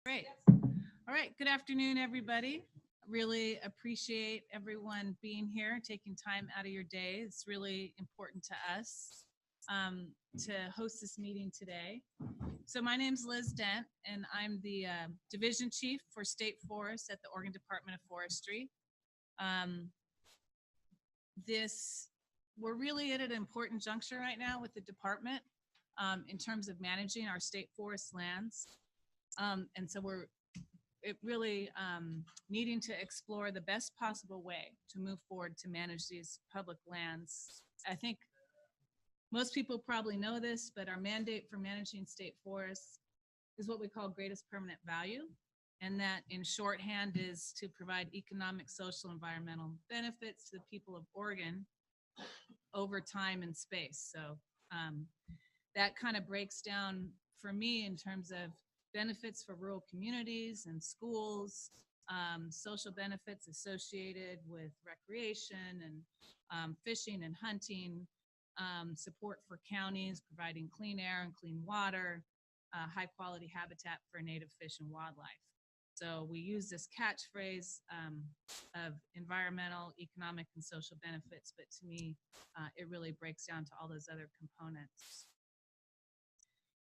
Great. All right. Good afternoon, everybody. Really appreciate everyone being here, taking time out of your day. It's really important to us to host this meeting today. So my name's Liz Dent, and I'm the Division Chief for State Forests at the Oregon Department of Forestry. Um, this We're really at an important juncture right now with the department in terms of managing our state forest lands. And so we're really needing to explore the best possible way to move forward to manage these public lands. I think most people probably know this, but our mandate for managing state forests is what we call greatest permanent value. And that in shorthand is to provide economic, social, environmental benefits to the people of Oregon over time and space. So that kind of breaks down for me in terms of benefits for rural communities and schools, social benefits associated with recreation and fishing and hunting, support for counties, providing clean air and clean water, high quality habitat for native fish and wildlife. So we use this catchphrase of environmental, economic, and social benefits, but to me, it really breaks down to all those other components.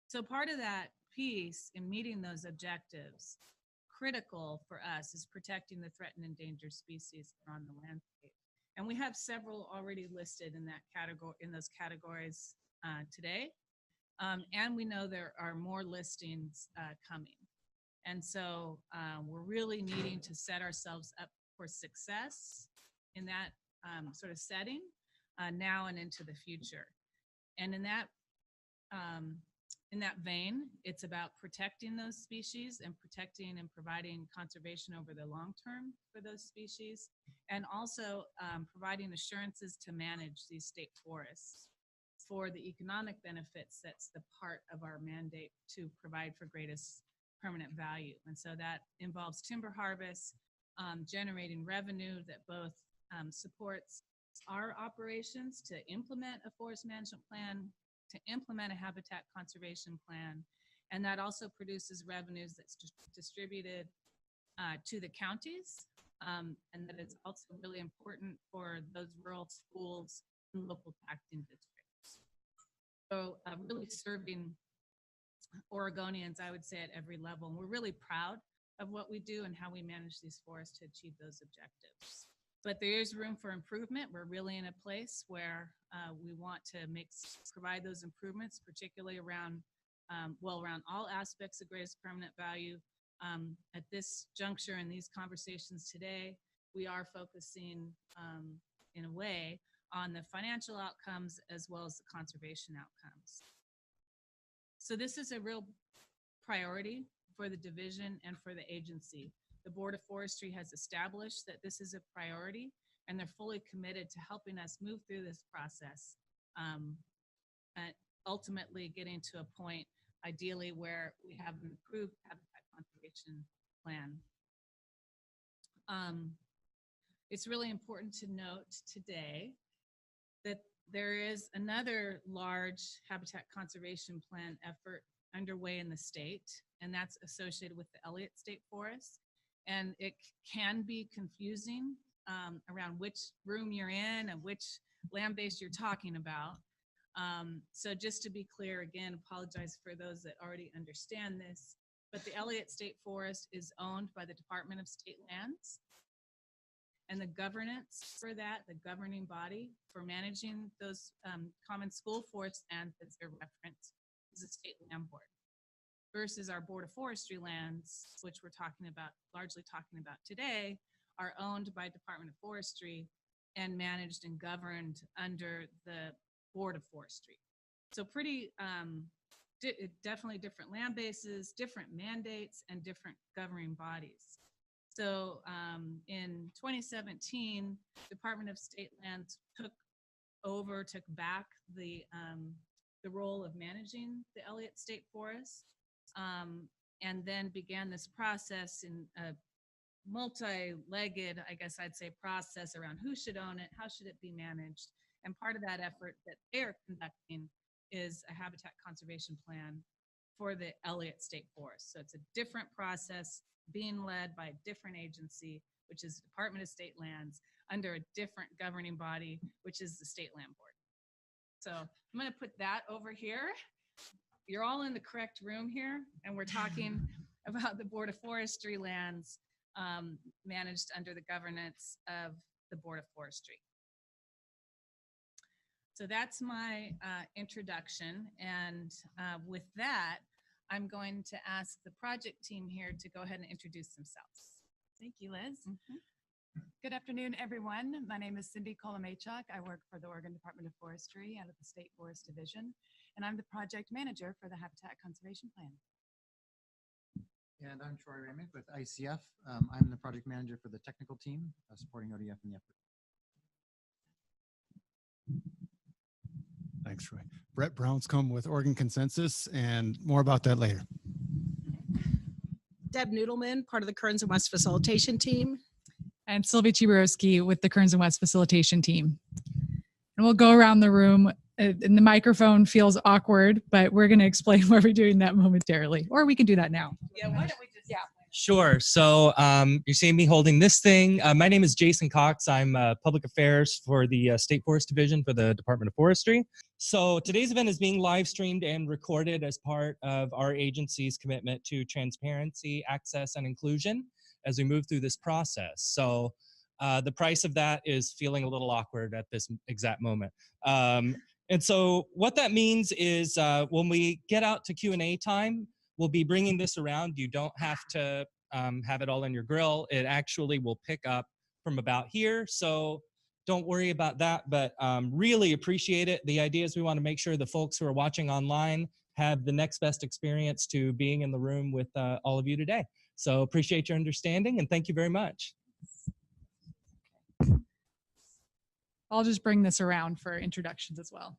So part of that piece in meeting those objectives, critical for us, is protecting the threatened endangered species that are on the landscape. And we have several already listed in that category, in those categories today. And we know there are more listings coming. And so we're really needing to set ourselves up for success in that sort of setting now and into the future. And in that vein, it's about protecting those species and protecting and providing conservation over the long term for those species, and also providing assurances to manage these state forests for the economic benefits. That's the part of our mandate to provide for greatest permanent value. And so that involves timber harvest, generating revenue that both supports our operations to implement a forest management plan, to implement a habitat conservation plan, and that also produces revenues that's distributed to the counties, and that it's also really important for those rural schools and local taxing districts. So really serving Oregonians, I would say, at every level. And we're really proud of what we do and how we manage these forests to achieve those objectives. But there is room for improvement. We're really in a place where we want to provide those improvements, particularly around, around all aspects of greatest permanent value. At this juncture in these conversations today, we are focusing in a way on the financial outcomes as well as the conservation outcomes. So this is a real priority for the division and for the agency. The Board of Forestry has established that this is a priority, and they're fully committed to helping us move through this process, and ultimately getting to a point, ideally, where we have an approved habitat conservation plan. It's really important to note today that there is another large habitat conservation plan effort underway in the state, and that's associated with the Elliott State Forest. And it can be confusing around which room you're in and which land base you're talking about. So just to be clear, again, apologize for those that already understand this, but the Elliott State Forest is owned by the Department of State Lands. And the governance for that, the governing body for managing those common school forest lands that's their reference, is the State Land Board. Versus our Board of Forestry lands, which we're largely talking about today, are owned by Department of Forestry and managed and governed under the Board of Forestry. So pretty, definitely different land bases, different mandates, and different governing bodies. So in 2017, Department of State Lands took back the role of managing the Elliott State Forest, and then began this process in a multi-legged, I guess I'd say, process around who should own it, how should it be managed. And part of that effort that they're conducting is a habitat conservation plan for the Elliott State Forest. So it's a different process being led by a different agency, which is the Department of State Lands, under a different governing body, which is the State Land Board. So I'm going to put that over here. You're all in the correct room here, and we're talking about the Board of Forestry lands managed under the governance of the Board of Forestry. So that's my introduction, and with that, I'm going to ask the project team here to go ahead and introduce themselves. Thank you, Liz. Good afternoon, everyone. My name is Cindy Kolomachuk. I work for the Oregon Department of Forestry out of the State Forest Division, and I'm the project manager for the Habitat Conservation Plan. And I'm Troy Raymond with ICF. I'm the project manager for the technical team supporting ODF in the effort. Thanks, Troy. Brett Brownscombe with Oregon Consensus, and more about that later. Deb Noodleman, part of the Kearns and West Facilitation Team. And Sylvia Chiborowski with the Kearns and West Facilitation Team. And we'll go around the room, and the microphone feels awkward, but we're going to explain why we're doing that momentarily, or we can do that now. Yeah, why don't we just Sure. So you're seeing me holding this thing. My name is Jason Cox. I'm Public Affairs for the State Forest Division for the Department of Forestry. So today's event is being live streamed and recorded as part of our agency's commitment to transparency, access, and inclusion as we move through this process. So the price of that is feeling a little awkward at this exact moment. And so what that means is when we get out to Q&A time, we'll be bringing this around. You don't have to have it all in your grill. It actually will pick up from about here. So don't worry about that, but really appreciate it. The idea is we want to make sure the folks who are watching online have the next best experience to being in the room with all of you today. So appreciate your understanding and thank you very much. I'll just bring this around for introductions as well.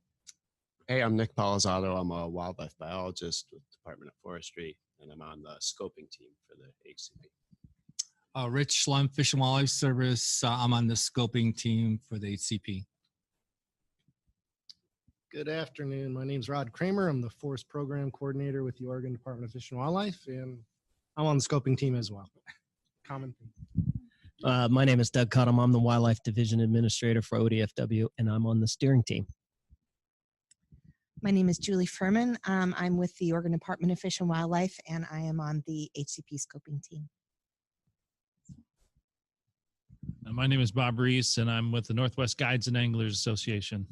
Hey, I'm Nick Palazzaro. I'm a wildlife biologist with the Department of Forestry, and I'm on the scoping team for the HCP. Rich Schlum, Fish and Wildlife Service. I'm on the scoping team for the HCP. Good afternoon. My name is Rod Kramer. I'm the Forest Program Coordinator with the Oregon Department of Fish and Wildlife, and I'm on the scoping team as well. Common theme. My name is Doug Cottom. I'm the Wildlife Division Administrator for ODFW, and I'm on the steering team. My name is Julie Furman. I'm with the Oregon Department of Fish and Wildlife, and I am on the HCP scoping team. My name is Bob Reese, and I'm with the Northwest Guides and Anglers Association.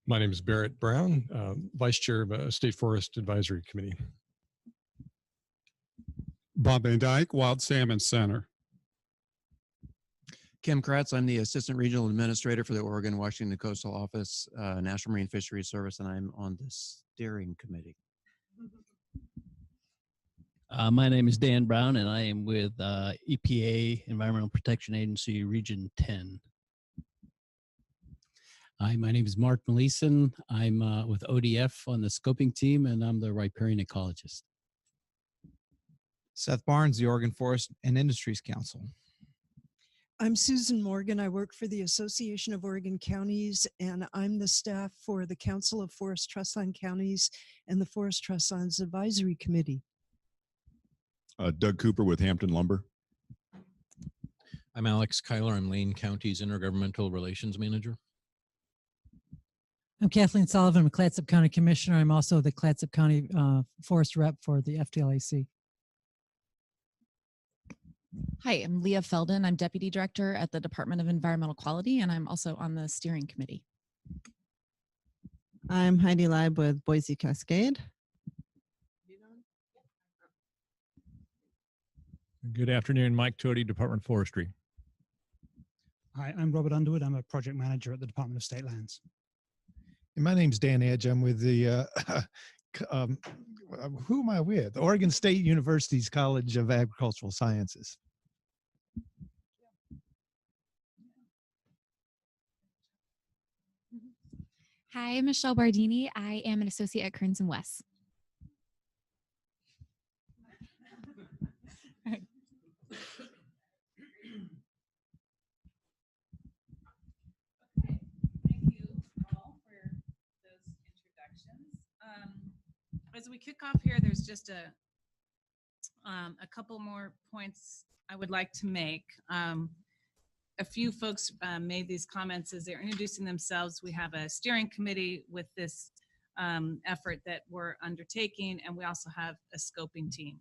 My name is Barrett Brown, Vice Chair of State Forest Advisory Committee. Bob Van Dyke, Wild Salmon Center. Kim Kratz, I'm the Assistant Regional Administrator for the Oregon Washington Coastal Office, National Marine Fisheries Service, and I'm on the steering committee. My name is Dan Brown, and I am with EPA, Environmental Protection Agency, Region 10. Hi, my name is Mark Meleson. I'm with ODF on the scoping team, and I'm the riparian ecologist. Seth Barnes, the Oregon Forest and Industries Council. I'm Susan Morgan. I work for the Association of Oregon Counties, and I'm the staff for the Council of Forest Trustland Counties and the Forest Trustlands Advisory Committee. Doug Cooper with Hampton Lumber. I'm Alex Kyler. I'm Lane County's Intergovernmental Relations Manager. I'm Kathleen Sullivan. I'm a Clatsop County Commissioner. I'm also the Clatsop County Forest Rep for the FDLAC. Hi, I'm Leah Felden. I'm Deputy Director at the Department of Environmental Quality, and I'm also on the steering committee. I'm Heidi Leib with Boise Cascade. Good afternoon, Mike Tody, Department of Forestry. Hi, I'm Robert Underwood. I'm a project manager at the Department of State Lands. And my name's Dan Edge. I'm with the, who am I with? Oregon State University's College of Agricultural Sciences. Hi, I'm Michelle Bardini. I am an associate at Kearns and West. we kick off here, there's just a couple more points I would like to make. A few folks made these comments as they're introducing themselves. We have a steering committee with this effort that we're undertaking, and we also have a scoping team.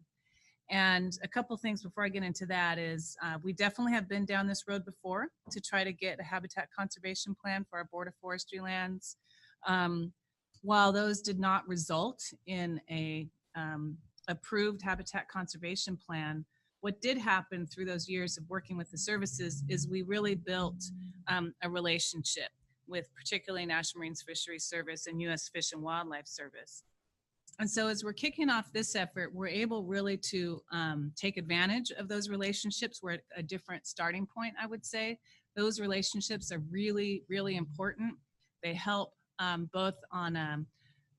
And a couple things before I get into that is we definitely have been down this road before to try to get a habitat conservation plan for our Board of Forestry lands. While those did not result in a approved habitat conservation plan, what did happen through those years of working with the services is we really built a relationship with particularly National Marine Fisheries Service and U.S. Fish and Wildlife Service. And so as we're kicking off this effort, we're able really to take advantage of those relationships. We're at a different starting point, I would say. Those relationships are really, really important. They help both on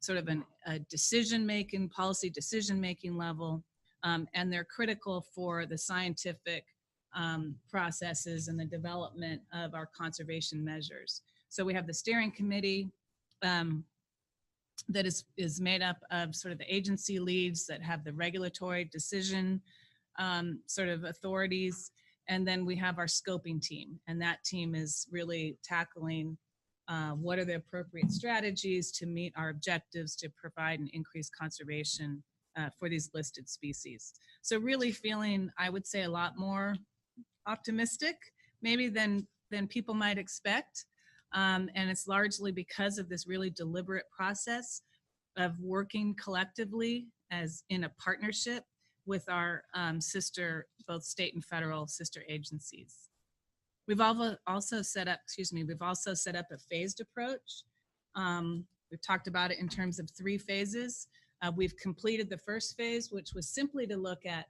sort of a decision-making, policy decision-making level, and they're critical for the scientific processes and the development of our conservation measures. So we have the steering committee that is made up of sort of the agency leads that have the regulatory decision sort of authorities. And then we have our scoping team, and that team is really tackling what are the appropriate strategies to meet our objectives to provide and increase conservation for these listed species. So really feeling, I would say, a lot more optimistic maybe than people might expect. And it's largely because of this really deliberate process of working collectively as in a partnership with our sister, both state and federal sister agencies. We've also set up, we've also set up a phased approach. We've talked about it in terms of 3 phases. We've completed the first phase, which was simply to look at,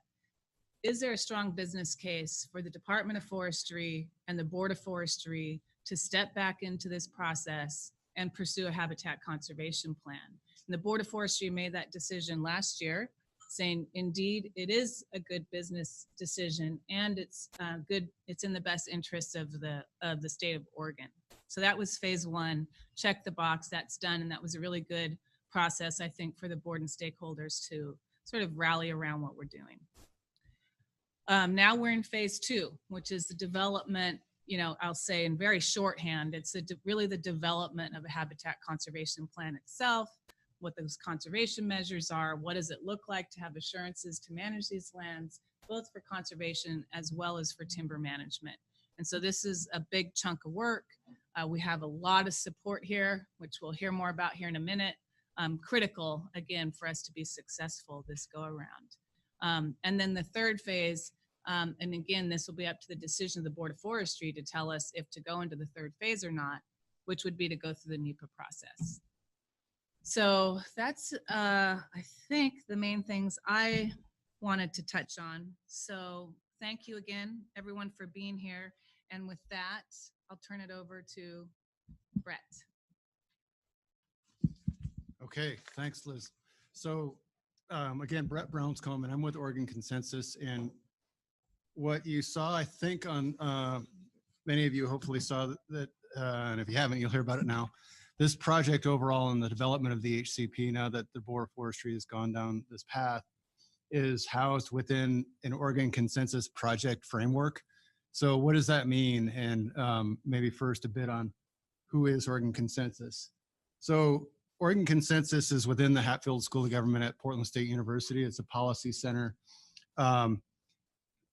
is there a strong business case for the Department of Forestry and the Board of Forestry to step back into this process and pursue a habitat conservation plan? And the Board of Forestry made that decision last year, saying, indeed, it is a good business decision, and it's good. It's in the best interests of the state of Oregon. So that was phase 1. Check the box. That's done, and that was a really good process, I think, for the board and stakeholders to sort of rally around what we're doing. Now we're in phase 2, which is the development. I'll say in very shorthand, it's really the development of a habitat conservation plan itself, what those conservation measures are, what does it look like to have assurances to manage these lands, both for conservation as well as for timber management. And so this is a big chunk of work. We have a lot of support here, which we'll hear more about here in a minute. Critical, again, for us to be successful this go around. And then the third phase, and again, this will be up to the decision of the Board of Forestry to tell us if to go into the third phase or not, which would be to go through the NEPA process. So that's, I think, the main things I wanted to touch on. So thank you again, everyone, for being here. And with that, I'll turn it over to Brett. Okay, thanks, Liz. So again, Brett Brownscombe, and I'm with Oregon Consensus. And what you saw, I think, on many of you hopefully saw that, and if you haven't, you'll hear about it now. This project overall and the development of the HCP, now that the Board of Forestry has gone down this path, is housed within an Oregon Consensus project framework. So what does that mean? And maybe first a bit on who is Oregon Consensus. So Oregon Consensus is within the Hatfield School of Government at Portland State University. It's a policy center.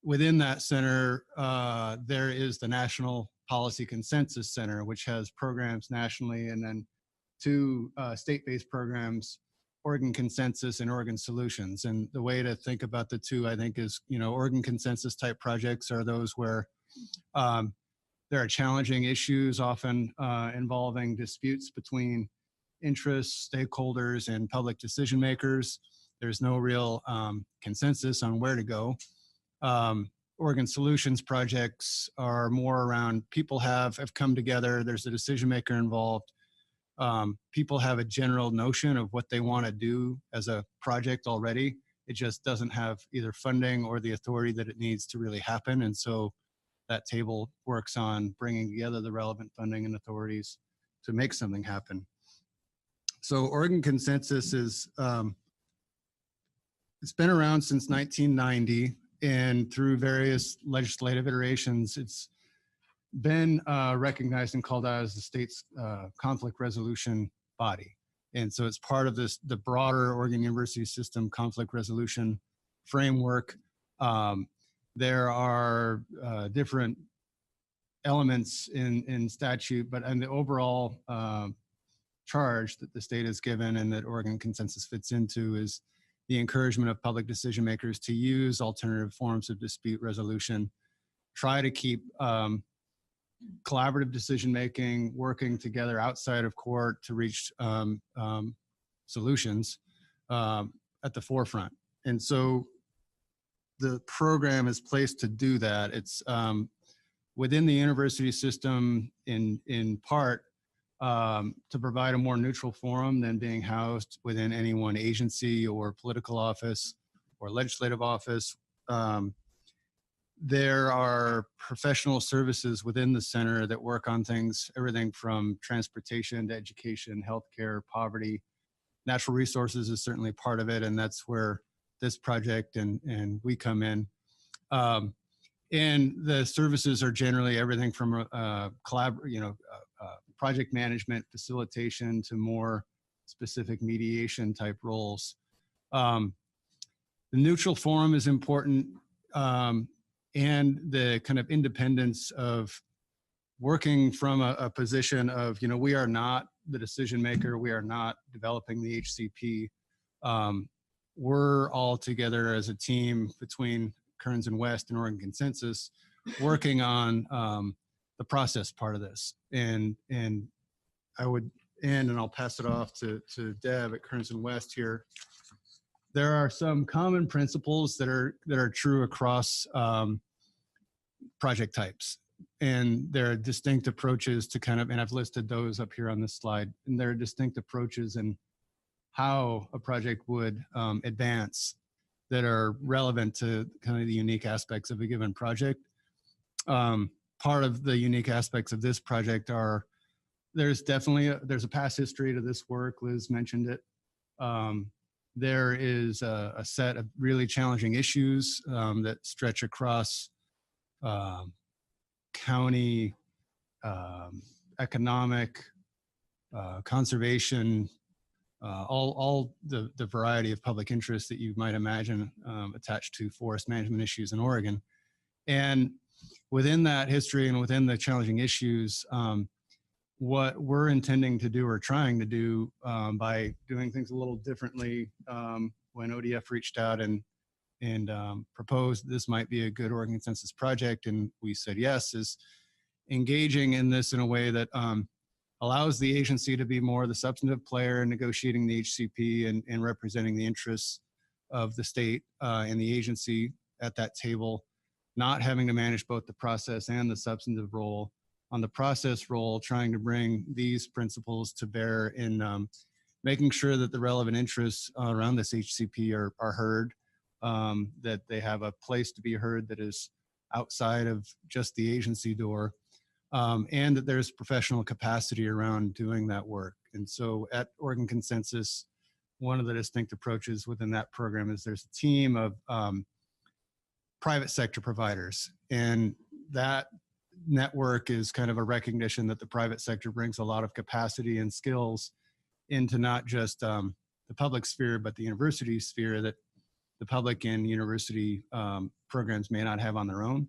Within that center, there is the National Policy Consensus Center, which has programs nationally, and then 2 state-based programs, Oregon Consensus and Oregon Solutions. And the way to think about the 2, I think, is, Oregon Consensus type projects are those where there are challenging issues, often involving disputes between interests, stakeholders, and public decision makers. There's no real consensus on where to go. Oregon Solutions projects are more around people have come together, there's a decision maker involved. People have a general notion of what they want to do as a project already. It just doesn't have either funding or the authority that it needs to really happen. And so that table works on bringing together the relevant funding and authorities to make something happen. So Oregon Consensus is It's been around since 1990, and through various legislative iterations, it's been recognized and called out as the state's conflict resolution body. And so it's part of the broader Oregon University system conflict resolution framework. There are different elements in statute, but in the overall charge that the state has given and that Oregon Consensus fits into is the encouragement of public decision makers to use alternative forms of dispute resolution, try to keep collaborative decision making, working together outside of court to reach solutions at the forefront. And so the program is placed to do that. It's within the university system in part to provide a more neutral forum than being housed within any one agency or political office or legislative office. There are professional services within the center that work on things, everything from transportation to education, healthcare, poverty. Natural resources is certainly part of it, and that's where this project and we come in. And the services are generally everything from project management, facilitation to more specific mediation type roles. The neutral forum is important, and the kind of independence of working from a position of, we are not the decision maker, we are not developing the HCP. We're all together as a team between Kearns and West and Oregon Consensus working on the process part of this. And I would end, and I'll pass it off to Deb at Kearns and West here. There are some common principles that are true across project types, and there are distinct approaches to and I've listed those up here on this slide, and there are distinct approaches in how a project would advance that are relevant to kind of the unique aspects of a given project. Part of the unique aspects of this project are there's a past history to this work. Liz mentioned it. There is a set of really challenging issues that stretch across county, economic, conservation, all the variety of public interests that you might imagine attached to forest management issues in Oregon. And within that history and within the challenging issues, what we're intending to do or trying to do by doing things a little differently when ODF reached out and proposed this might be a good Oregon Consensus project, and we said yes, is engaging in this in a way that allows the agency to be more the substantive player in negotiating the HCP and representing the interests of the state and the agency at that table, not having to manage both the process and the substantive role. On the process role, trying to bring these principles to bear in making sure that the relevant interests around this HCP are heard, that they have a place to be heard that is outside of just the agency door, and that there's professional capacity around doing that work. And so at Oregon Consensus, one of the distinct approaches within that program is there's a team of private sector providers, and that network is kind of a recognition that the private sector brings a lot of capacity and skills into not just the public sphere, but the university sphere that the public and university programs may not have on their own.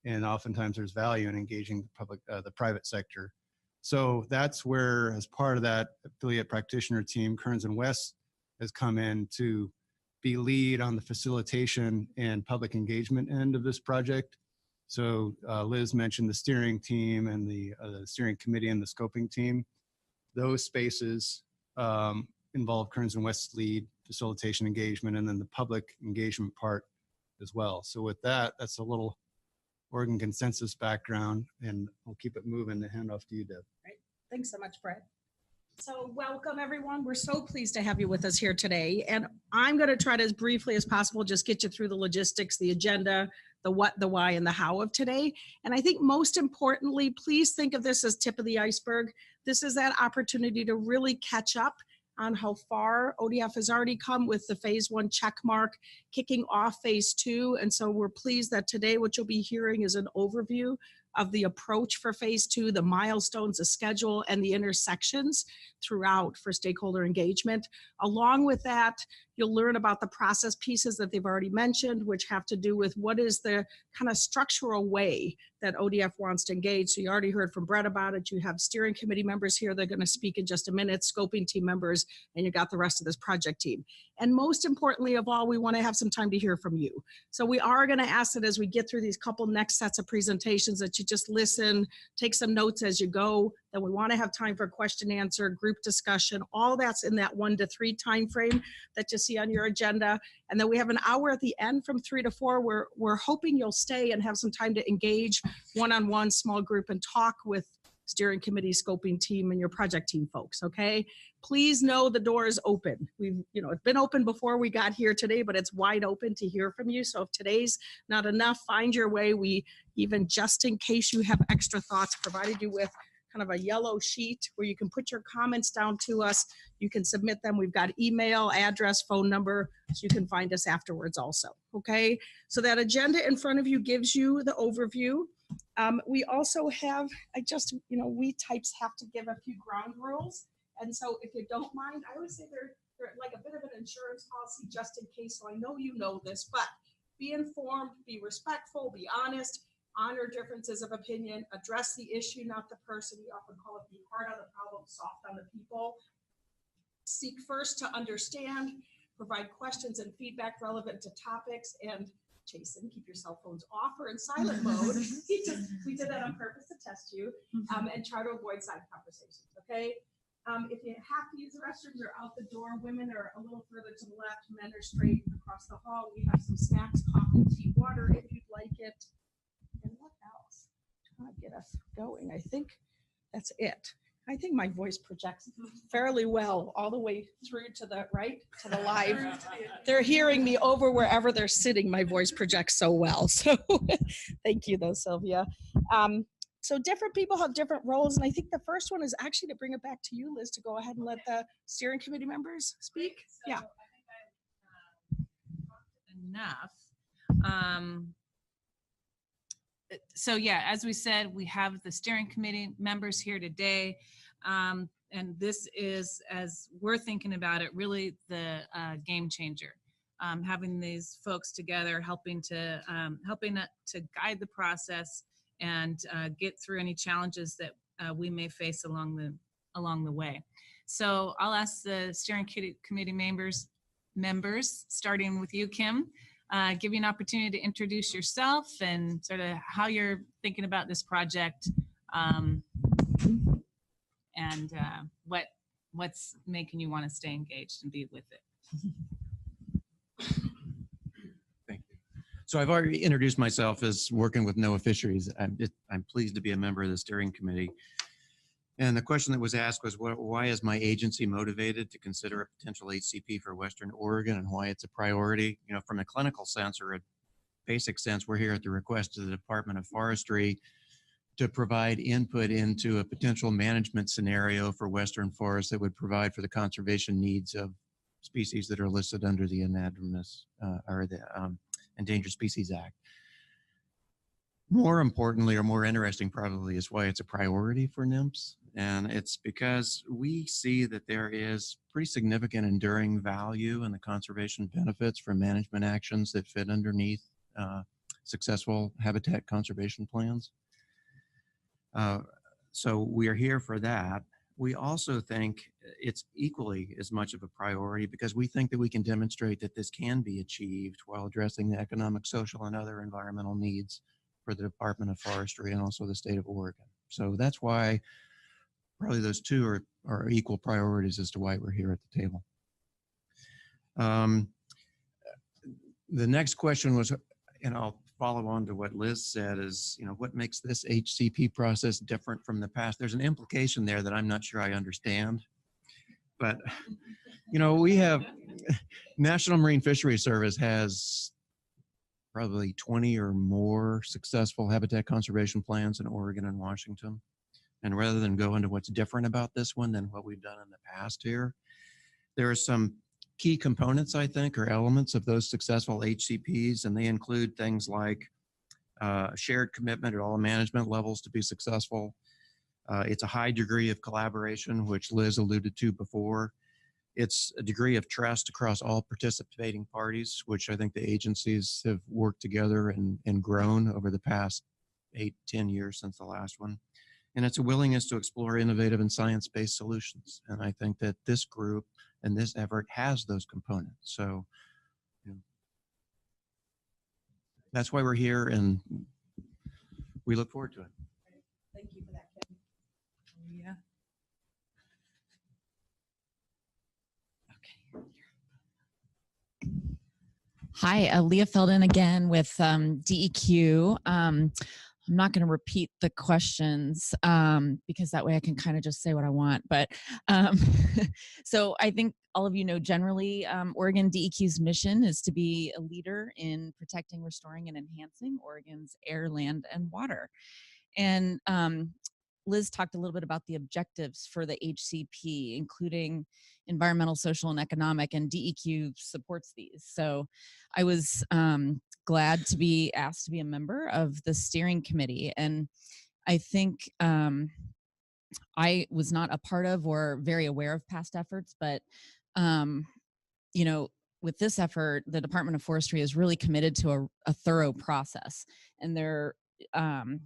And oftentimes there's value in engaging the private sector. So that's where, as part of that affiliate practitioner team, Kearns and West has come in to be lead on the facilitation and public engagement end of this project. So Liz mentioned the steering team and the steering committee and the scoping team. Those spaces involve Kearns and West's lead, facilitation engagement, and then the public engagement part as well. So with that, that's a little Oregon Consensus background, and I'll keep it moving to hand off to you, Deb. Right. Thanks so much, Fred. So welcome, everyone. We're so pleased to have you with us here today. And I'm going to try to, as briefly as possible, just get you through the logistics, the agenda, the what, the why, and the how of today. And I think most importantly, please think of this as tip of the iceberg. This is that opportunity to really catch up on how far ODF has already come with the phase 1 check mark, kicking off phase 2. And so we're pleased that today what you'll be hearing is an overview of the approach for phase 2, the milestones, the schedule, and the intersections throughout for stakeholder engagement. Along with that, you'll learn about the process pieces that they've already mentioned, which have to do with what is the kind of structural way that ODF wants to engage. So you already heard from Brett about it. You have steering committee members here. They're going to speak in just a minute, scoping team members, and you got the rest of this project team. And most importantly of all, we want to have some time to hear from you. So we are going to ask that as we get through these couple next sets of presentations that you just listen, take some notes as you go. Then we want to have time for question answer, group discussion, all that's in that 1 to 3 time frame that you see on your agenda. And then we have an hour at the end from 3 to 4 where we're hoping you'll stay and have some time to engage one-on-one, small group, and talk with steering committee, scoping team, and your project team folks, okay? Please know the door is open. It's been open before we got here today, but it's wide open to hear from you. So if today's not enough, find your way. We even, just in case you have extra thoughts, provided you with kind of a yellow sheet where you can put your comments down to us. You can submit them. We've got email, address, phone number, so you can find us afterwards also, okay? So that agenda in front of you gives you the overview. We also have, we types have to give a few ground rules. And so if you don't mind, I always say they're like a bit of an insurance policy just in case. So I know you know this, but be informed, be respectful, be honest, honor differences of opinion, address the issue, not the person. We often call it be hard on the problem, soft on the people. Seek first to understand, provide questions and feedback relevant to topics, and Jason, keep your cell phones off or in silent mode. We did that on purpose to test you, and try to avoid side conversations, okay? If you have to use the restrooms, they're out the door. Women are a little further to the left, men are straight across the hall. We have some snacks, coffee, tea, water if you'd like it. And what else? Trying to get us going. I think that's it. I think my voice projects fairly well all the way through to the right, to the live. They're hearing me over wherever they're sitting. My voice projects so well. So thank you though, Sylvia. So different people have different roles. And I think the first one is actually to bring it back to you, Liz, to go ahead and let the steering committee members speak. So Yeah. I think I enough. So yeah, as we said, we have the steering committee members here today. And this is, as we're thinking about it, really the game changer. Having these folks together, helping to guide the process and get through any challenges that we may face along the way. So I'll ask the steering committee members, starting with you, Kim, give you an opportunity to introduce yourself and sort of how you're thinking about this project, and what's making you want to stay engaged and be with it. Thank you. So I've already introduced myself as working with NOAA Fisheries. I'm pleased to be a member of the steering committee. And the question that was asked was, why is my agency motivated to consider a potential HCP for Western Oregon and why it's a priority? You know, from a clinical sense or a basic sense, we're here at the request of the Department of Forestry to provide input into a potential management scenario for Western forests that would provide for the conservation needs of species that are listed under the Endangered Species Act. More importantly, or more interesting probably, is why it's a priority for NIMS. And it's because we see that there is pretty significant enduring value in the conservation benefits from management actions that fit underneath successful habitat conservation plans. So we are here for that. We also think it's equally as much of a priority because we think that we can demonstrate that this can be achieved while addressing the economic, social, and other environmental needs for the Department of Forestry and also the state of Oregon. So that's why probably those two are equal priorities as to why we're here at the table. The next question was, and I'll follow on to what Liz said, is, you know, what makes this HCP process different from the past? There's an implication there that I'm not sure I understand. But, you know, we have, National Marine Fisheries Service has probably 20 or more successful habitat conservation plans in Oregon and Washington. And rather than go into what's different about this one than what we've done in the past here, There are some key components, I think, or elements of those successful HCPs, and they include things like shared commitment at all management levels to be successful. It's a high degree of collaboration, which Liz alluded to before. It's a degree of trust across all participating parties, which I think the agencies have worked together and grown over the past 8-10 years since the last one. And it's a willingness to explore innovative and science-based solutions. And I think that this group and this effort has those components. So you know, that's why we're here, and we look forward to it. Thank you for that, Kim. Yeah. Hi, Leah Felden again with DEQ. I'm not going to repeat the questions because that way I can kind of just say what I want. But so I think all of you know generally Oregon DEQ's mission is to be a leader in protecting, restoring, and enhancing Oregon's air, land, and water. And Liz talked a little bit about the objectives for the HCP, including environmental, social, and economic, and DEQ supports these. So I was glad to be asked to be a member of the steering committee. And I think I was not a part of or very aware of past efforts, but you know, with this effort, the Department of Forestry is really committed to a thorough process, and they're kind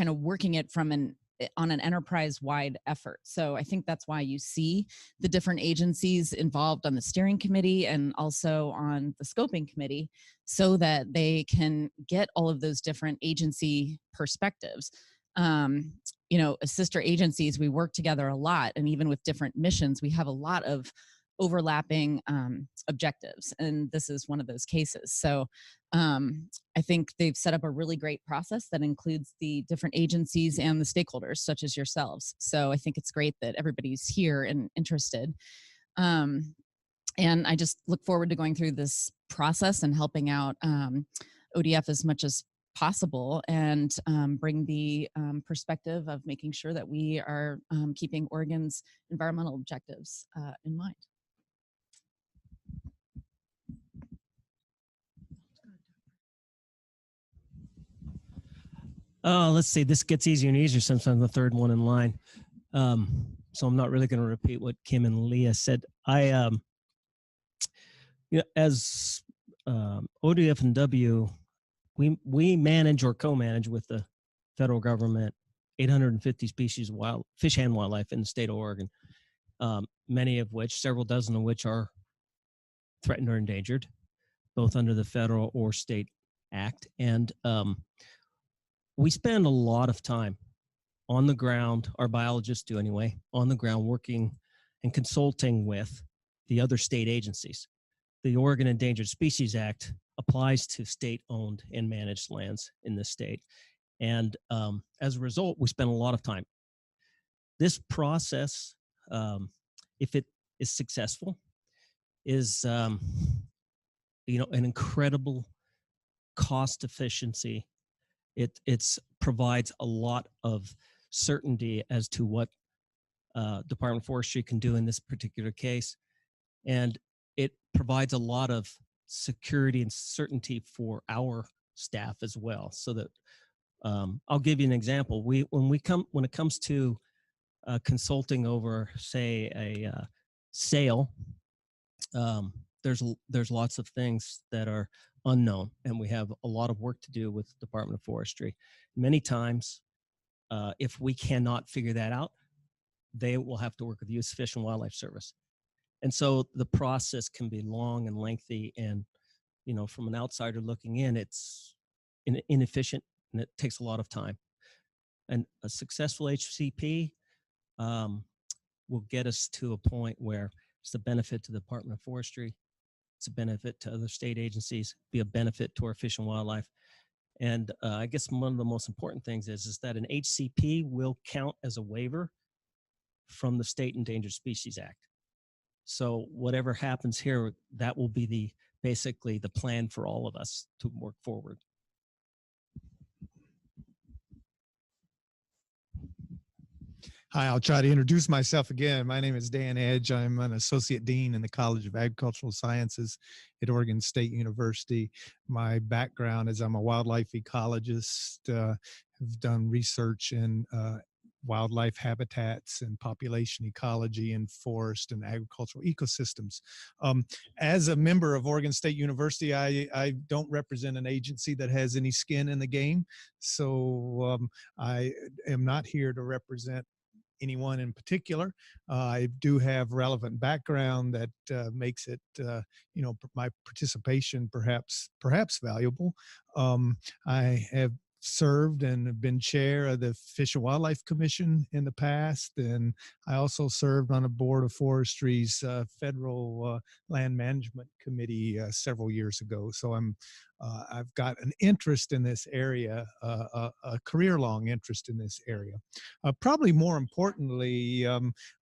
of working it from on an enterprise-wide effort. So I think that's why you see the different agencies involved on the steering committee and also on the scoping committee, so that they can get all of those different agency perspectives. You know, as sister agencies, we work together a lot, and even with different missions, we have a lot of overlapping objectives, and this is one of those cases. So I think they've set up a really great process that includes the different agencies and the stakeholders, such as yourselves. So I think it's great that everybody's here and interested. And I just look forward to going through this process and helping out ODF as much as possible, and bring the perspective of making sure that we are keeping Oregon's environmental objectives in mind. Let's see, this gets easier and easier since I'm the third one in line. So I'm not really going to repeat what Kim and Leah said. You know, as ODF and W, we manage or co-manage with the federal government 850 species of wild fish and wildlife in the state of Oregon, many of which, several dozen of which, are threatened or endangered, both under the federal or state act. And we spend a lot of time on the ground, our biologists do anyway, on the ground working and consulting with the other state agencies. The Oregon Endangered Species Act applies to state-owned and managed lands in this state. And as a result, we spend a lot of time. This process, if it is successful, is you know, an incredible cost efficiency. It provides a lot of certainty as to what Department of Forestry can do in this particular case. And it provides a lot of security and certainty for our staff as well. So that I'll give you an example. When it comes to consulting over, say, a sale, there's lots of things that are unknown, and we have a lot of work to do with the Department of Forestry. Many times, if we cannot figure that out, they will have to work with the U.S. Fish and Wildlife Service. And so the process can be long and lengthy, and you know, from an outsider looking in, it's inefficient and it takes a lot of time. And a successful HCP will get us to a point where it's a benefit to the Department of Forestry, it's a benefit to other state agencies, be a benefit to our fish and wildlife. And I guess one of the most important things is that an HCP will count as a waiver from the State Endangered Species Act. So whatever happens here, that will be basically the plan for all of us to work forward. Hi, I'll try to introduce myself again. My name is Dan Edge. I'm an associate dean in the College of Agricultural Sciences at Oregon State University. My background is I'm a wildlife ecologist, have done research in wildlife habitats and population ecology in forest and agricultural ecosystems. As a member of Oregon State University, I don't represent an agency that has any skin in the game. So I am not here to represent anyone in particular. I do have relevant background that makes it, my participation perhaps valuable. I have served and have been chair of the Fish and Wildlife Commission in the past, and I also served on a board of Forestry's federal land management committee several years ago. So I've got an interest in this area, a career-long interest in this area. Probably more importantly,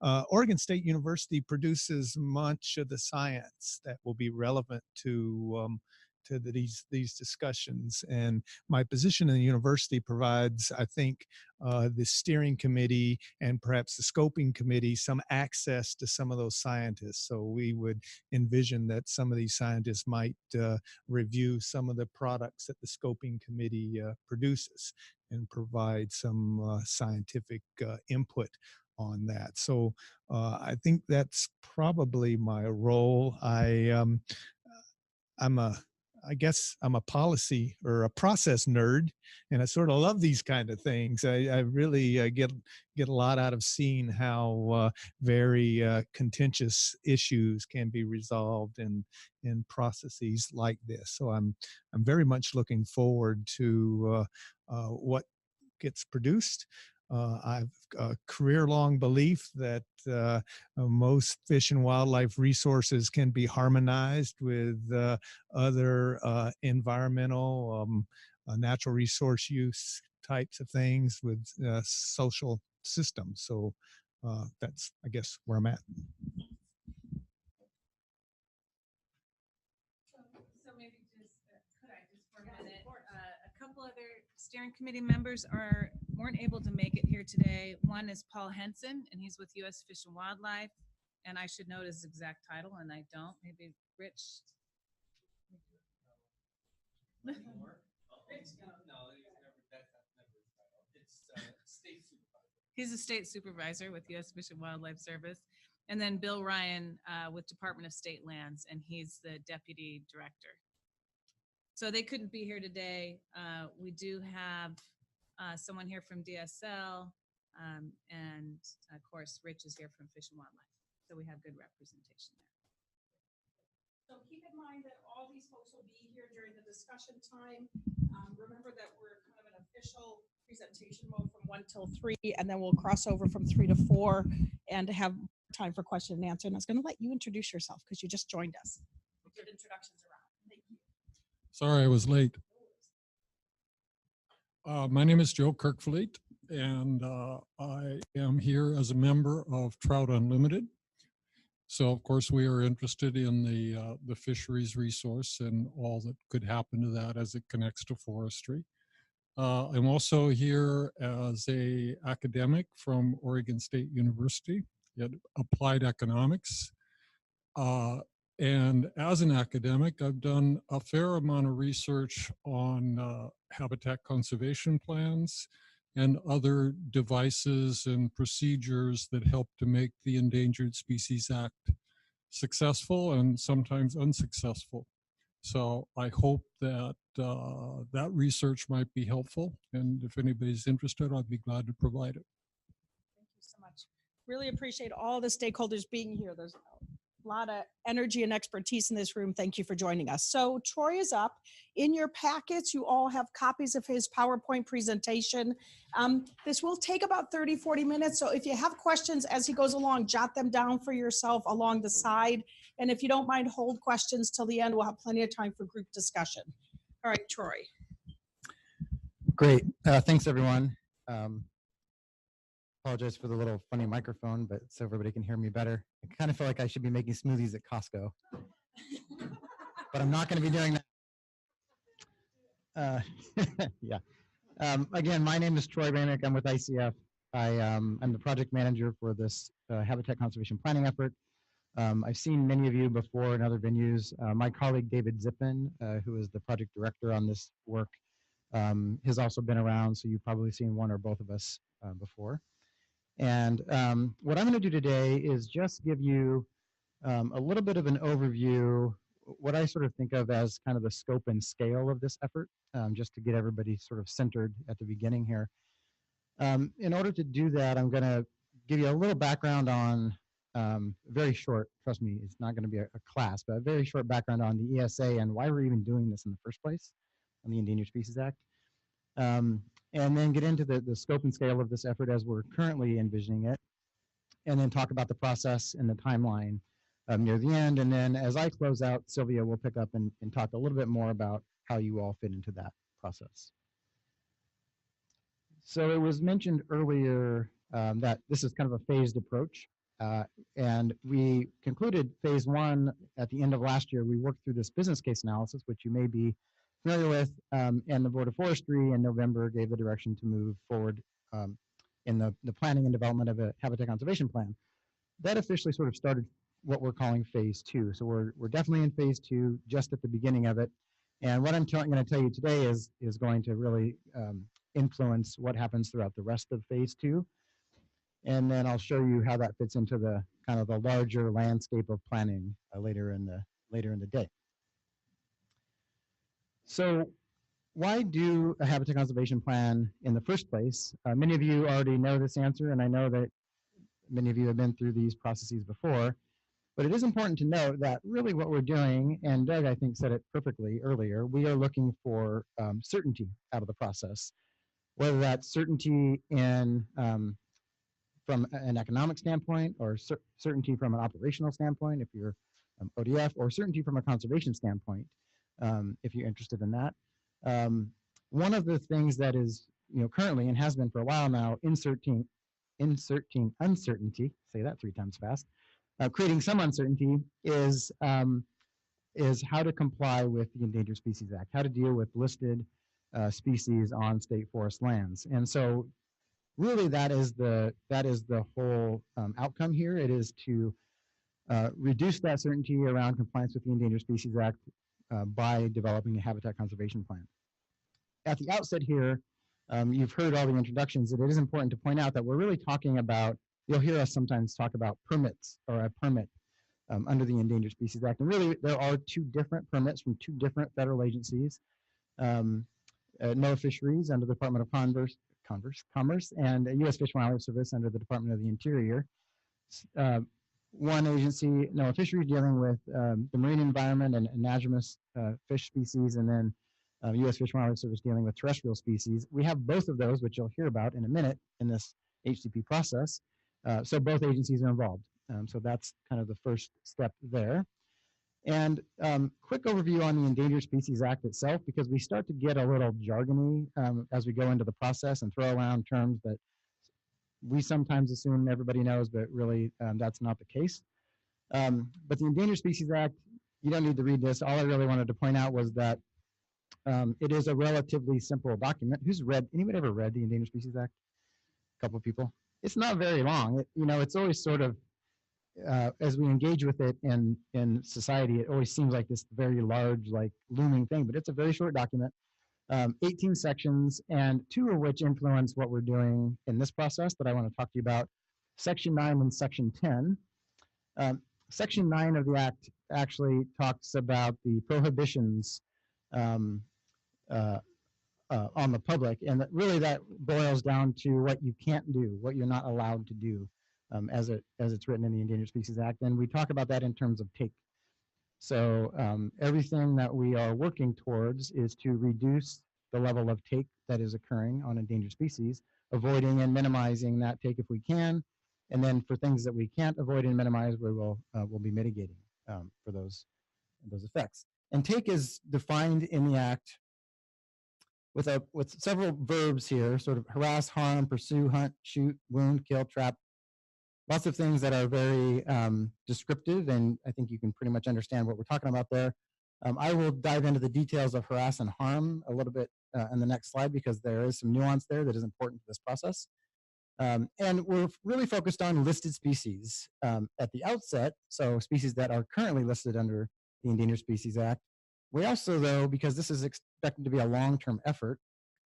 Oregon State University produces much of the science that will be relevant to these discussions, and my position in the university provides, I think, the steering committee and perhaps the scoping committee some access to some of those scientists. So we would envision that some of these scientists might review some of the products that the scoping committee produces and provide some scientific input on that. So I think that's probably my role. I guess I'm a policy or a process nerd, and I sort of love these kind of things. I really get a lot out of seeing how very contentious issues can be resolved in processes like this. So I'm very much looking forward to what gets produced. I've a career-long belief that most fish and wildlife resources can be harmonized with other environmental, natural resource use types of things with social systems. So that's, I guess, where I'm at. So maybe just, could I just for a minute, a couple other steering committee members weren't able to make it here today. One is Paul Henson, and he's with U.S. Fish and Wildlife. And I should know his exact title, and I don't. Maybe Rich. He's a state supervisor with U.S. Fish and Wildlife Service. And then Bill Ryan with Department of State Lands, and he's the deputy director. So they couldn't be here today. We do have someone here from DSL, and of course, Rich is here from Fish and Wildlife. So we have good representation there. So keep in mind that all these folks will be here during the discussion time. Remember that we're kind of an official presentation mode from 1 till 3, and then we'll cross over from 3 to 4 and have time for question and answer. And I was going to let you introduce yourself because you just joined us. Good introductions around. Thank you. Sorry I was late. My name is Joe Kirk Fleet, and I am here as a member of Trout Unlimited. So, of course, we are interested in the fisheries resource and all that could happen to that as it connects to forestry. I'm also here as an academic from Oregon State University in applied economics. And as an academic, I've done a fair amount of research on habitat conservation plans and other devices and procedures that help to make the Endangered Species Act successful and sometimes unsuccessful. So I hope that that research might be helpful. And if anybody's interested, I'd be glad to provide it. Thank you so much. Really appreciate all the stakeholders being here. There's a lot of energy and expertise in this room. Thank you for joining us. So Troy is up. In your packets, you all have copies of his PowerPoint presentation. This will take about 30-40 minutes. So if you have questions as he goes along, jot them down for yourself along the side. And if you don't mind, hold questions till the end. We'll have plenty of time for group discussion. All right, Troy. Great. Thanks, everyone. Apologize for the little funny microphone, but so everybody can hear me better. I kind of feel like I should be making smoothies at Costco, but I'm not going to be doing that. Yeah. Again, my name is Troy Banach. I'm with ICF. I'm the project manager for this habitat conservation planning effort. I've seen many of you before in other venues. My colleague David Zippin, who is the project director on this work, has also been around, so you've probably seen one or both of us before. And what I'm going to do today is just give you a little bit of an overview, what I sort of think of as kind of the scope and scale of this effort, just to get everybody sort of centered at the beginning here. In order to do that, I'm going to give you a little background on, very short, trust me, it's not going to be a class, but a very short background on the ESA and why we're even doing this in the first place on the Endangered Species Act. And then get into the scope and scale of this effort as we're currently envisioning it, and then talk about the process and the timeline near the end. And then as I close out, Sylvia will pick up and talk a little bit more about how you all fit into that process. So it was mentioned earlier that this is kind of a phased approach. And we concluded phase one at the end of last year. We worked through this business case analysis, which you may be familiar with, and the Board of Forestry in November gave the direction to move forward in the planning and development of a habitat conservation plan. That officially sort of started what we're calling phase two. So we're definitely in phase two, just at the beginning of it. And what I'm going to tell you today is going to really influence what happens throughout the rest of phase two. And then I'll show you how that fits into the kind of the larger landscape of planning later in the day. So why do a habitat conservation plan in the first place? Many of you already know this answer, and I know that many of you have been through these processes before, but it is important to note that really what we're doing, and Doug, I think, said it perfectly earlier, we are looking for certainty out of the process, whether that's certainty in from an economic standpoint, or certainty from an operational standpoint, if you're ODF, or certainty from a conservation standpoint, if you're interested in that. One of the things that is, currently and has been for a while now, inserting uncertainty, say that 3 times fast, creating some uncertainty is how to comply with the Endangered Species Act, how to deal with listed species on state forest lands. And so really that is the whole outcome here. It is to reduce that certainty around compliance with the Endangered Species Act by developing a habitat conservation plan. At the outset here, you've heard all the introductions, and it is important to point out that we're really talking about, you'll hear us sometimes talk about permits or a permit under the Endangered Species Act. And really, there are 2 different permits from 2 different federal agencies, NOAA Fisheries under the Department of Commerce, and U.S. Fish and Wildlife Service under the Department of the Interior. One agency, NOAA Fisheries, dealing with the marine environment and anadromous fish species, and then U.S. Fish and Wildlife Service dealing with terrestrial species. We have both of those, which you'll hear about in a minute in this HCP process. So both agencies are involved. So that's kind of the first step there. And quick overview on the Endangered Species Act itself, because we start to get a little jargony as we go into the process and throw around terms that we sometimes assume everybody knows, but really that's not the case. But the Endangered Species Act, you don't need to read this. All I really wanted to point out was that it is a relatively simple document. Anybody ever read the Endangered Species Act? A couple of people. It's not very long. It's always sort of, as we engage with it in society, it always seems like this very large, like looming thing, but it's a very short document, 18 sections, and 2 of which influence what we're doing in this process that I want to talk to you about, Section 9 and Section 10. Section 9 of the Act actually talks about the prohibitions on the public, and really that boils down to what you can't do, what you're not allowed to do, as it's written in the Endangered Species Act, and we talk about that in terms of take. So everything that we are working towards is to reduce the level of take that is occurring on endangered species, avoiding and minimizing that take if we can, and then for things that we can't avoid and minimize, we will we'll be mitigating for those effects. And take is defined in the Act with several verbs here, sort of harass, harm, pursue, hunt, shoot, wound, kill, trap. Lots of things that are very descriptive, and I think you can pretty much understand what we're talking about there. I will dive into the details of harass and harm a little bit in the next slide, because there is some nuance there that is important to this process. And we're really focused on listed species at the outset, so species that are currently listed under the Endangered Species Act. We also, though, because this is expected to be a long-term effort,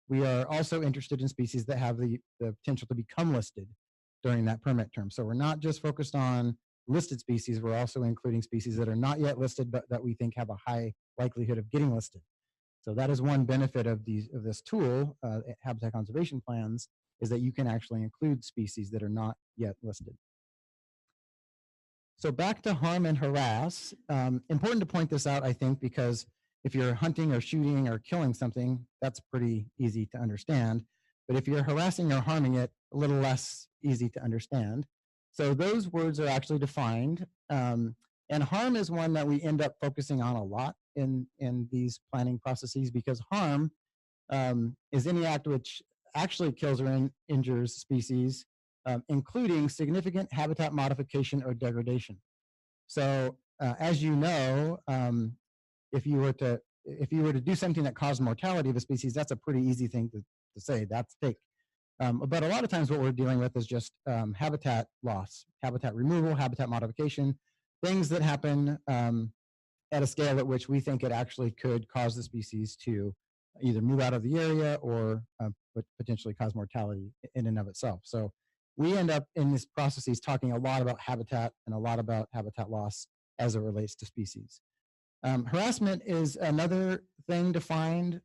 we are also interested in species that have the potential to become listed during that permit term. So we're not just focused on listed species, we're also including species that are not yet listed, but that we think have a high likelihood of getting listed. So that is one benefit of this tool, habitat conservation plans, is that you can actually include species that are not yet listed. So back to harm and harass. Important to point this out, I think, because if you're hunting or shooting or killing something, that's pretty easy to understand. But if you're harassing or harming it, a little less easy to understand. So those words are actually defined. And harm is one that we end up focusing on a lot in these planning processes, because harm is any act which actually kills or injures species, including significant habitat modification or degradation. So as you know, if you were to do something that caused mortality of a species, that's a pretty easy thing to say. That's fake. But a lot of times what we're dealing with is just habitat loss, habitat removal, habitat modification, things that happen at a scale at which we think it actually could cause the species to either move out of the area or potentially cause mortality in and of itself. So we end up in these processes talking a lot about habitat and a lot about habitat loss as it relates to species. Harassment is another thing defined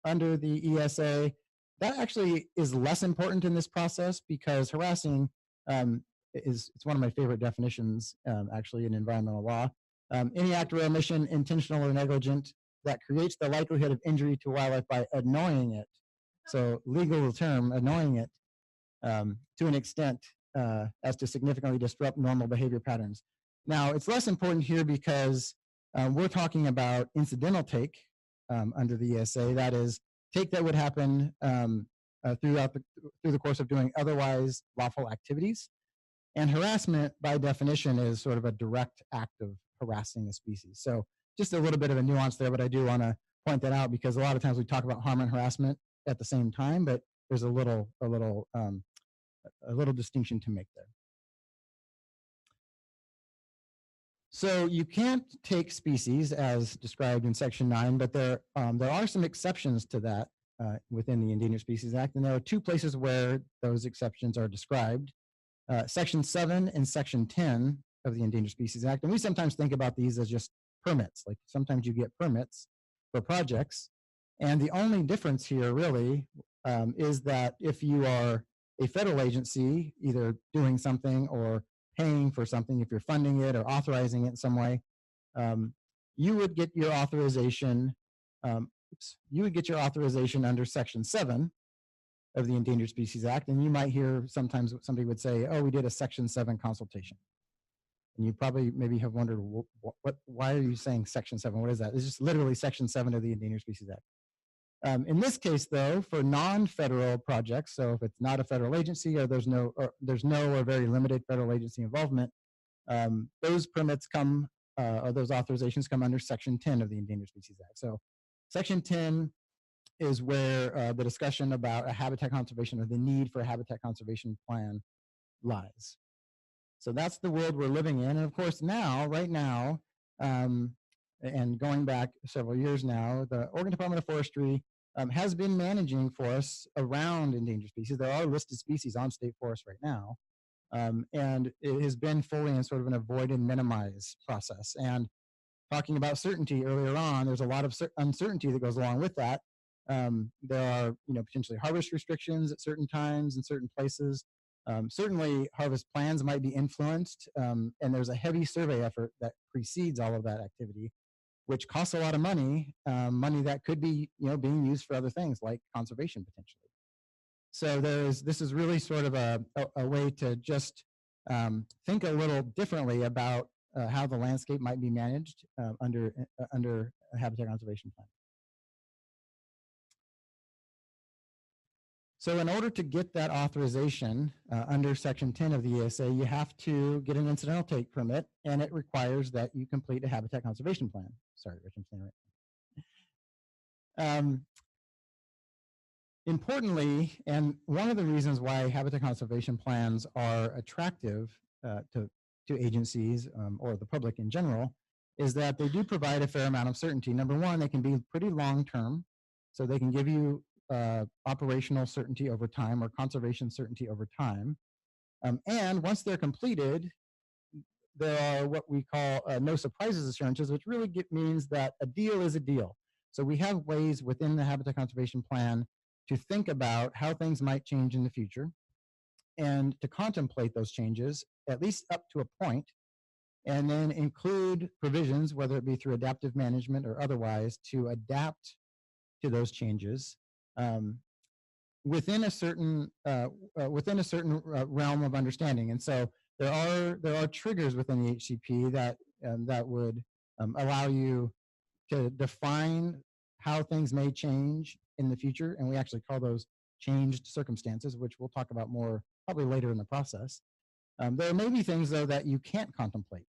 under the ESA. That actually is less important in this process, because harassing it's one of my favorite definitions actually in environmental law. Any act or omission, intentional or negligent, that creates the likelihood of injury to wildlife by annoying it. So legal term, annoying it to an extent as to significantly disrupt normal behavior patterns. Now, it's less important here because we're talking about incidental take under the ESA. That is, take that would happen through the course of doing otherwise lawful activities. And harassment, by definition, is sort of a direct act of harassing a species. So just a little bit of a nuance there, but I do want to point that out, because a lot of times we talk about harm and harassment at the same time, but there's a little distinction to make there. So you can't take species as described in Section 9, but there are some exceptions to that within the Endangered Species Act, and there are two places where those exceptions are described. Section 7 and Section 10 of the Endangered Species Act, and we sometimes think about these as just permits. Like sometimes you get permits for projects, and the only difference here really is that if you are a federal agency, either doing something or paying for something, if you're funding it or authorizing it in some way, you would get your authorization. You would get your authorization under Section 7 of the Endangered Species Act, and you might hear sometimes somebody would say, "Oh, we did a Section 7 consultation," and you probably maybe have wondered, why are you saying Section 7? What is that? It's just literally Section 7 of the Endangered Species Act. In this case, though, for non-federal projects, so if it's not a federal agency or there's no or very limited federal agency involvement, those permits come or those authorizations come under Section 10 of the Endangered Species Act. So Section 10 is where the discussion about a habitat conservation or the need for a habitat conservation plan lies. So that's the world we're living in. And of course now, right now, and going back several years now, the Oregon Department of Forestry has been managing forests around endangered species. There are listed species on state forests right now. And it has been fully in sort of an avoid and minimize process. And talking about certainty earlier on, there's a lot of uncertainty that goes along with that. There are, potentially harvest restrictions at certain times in certain places. Certainly harvest plans might be influenced, and there's a heavy survey effort that precedes all of that activity, which costs a lot of money, money that could be, being used for other things like conservation potentially. So this is really sort of a way to just think a little differently about how the landscape might be managed under a habitat conservation plan. So in order to get that authorization under Section 10 of the ESA, you have to get an incidental take permit, and it requires that you complete a habitat conservation plan. Sorry, Rich, I'm saying right. Importantly, and one of the reasons why habitat conservation plans are attractive to agencies or the public in general is that they do provide a fair amount of certainty. Number one, they can be pretty long-term, so they can give you operational certainty over time or conservation certainty over time. And once they're completed, there are what we call no surprises assurances, which really means that a deal is a deal. So we have ways within the habitat conservation plan to think about how things might change in the future and to contemplate those changes, at least up to a point, and then include provisions, whether it be through adaptive management or otherwise, to adapt to those changes within a certain realm of understanding. And so there are triggers within the HCP that would allow you to define how things may change in the future, and we actually call those changed circumstances, which we'll talk about more probably later in the process. There may be things, though, that you can't contemplate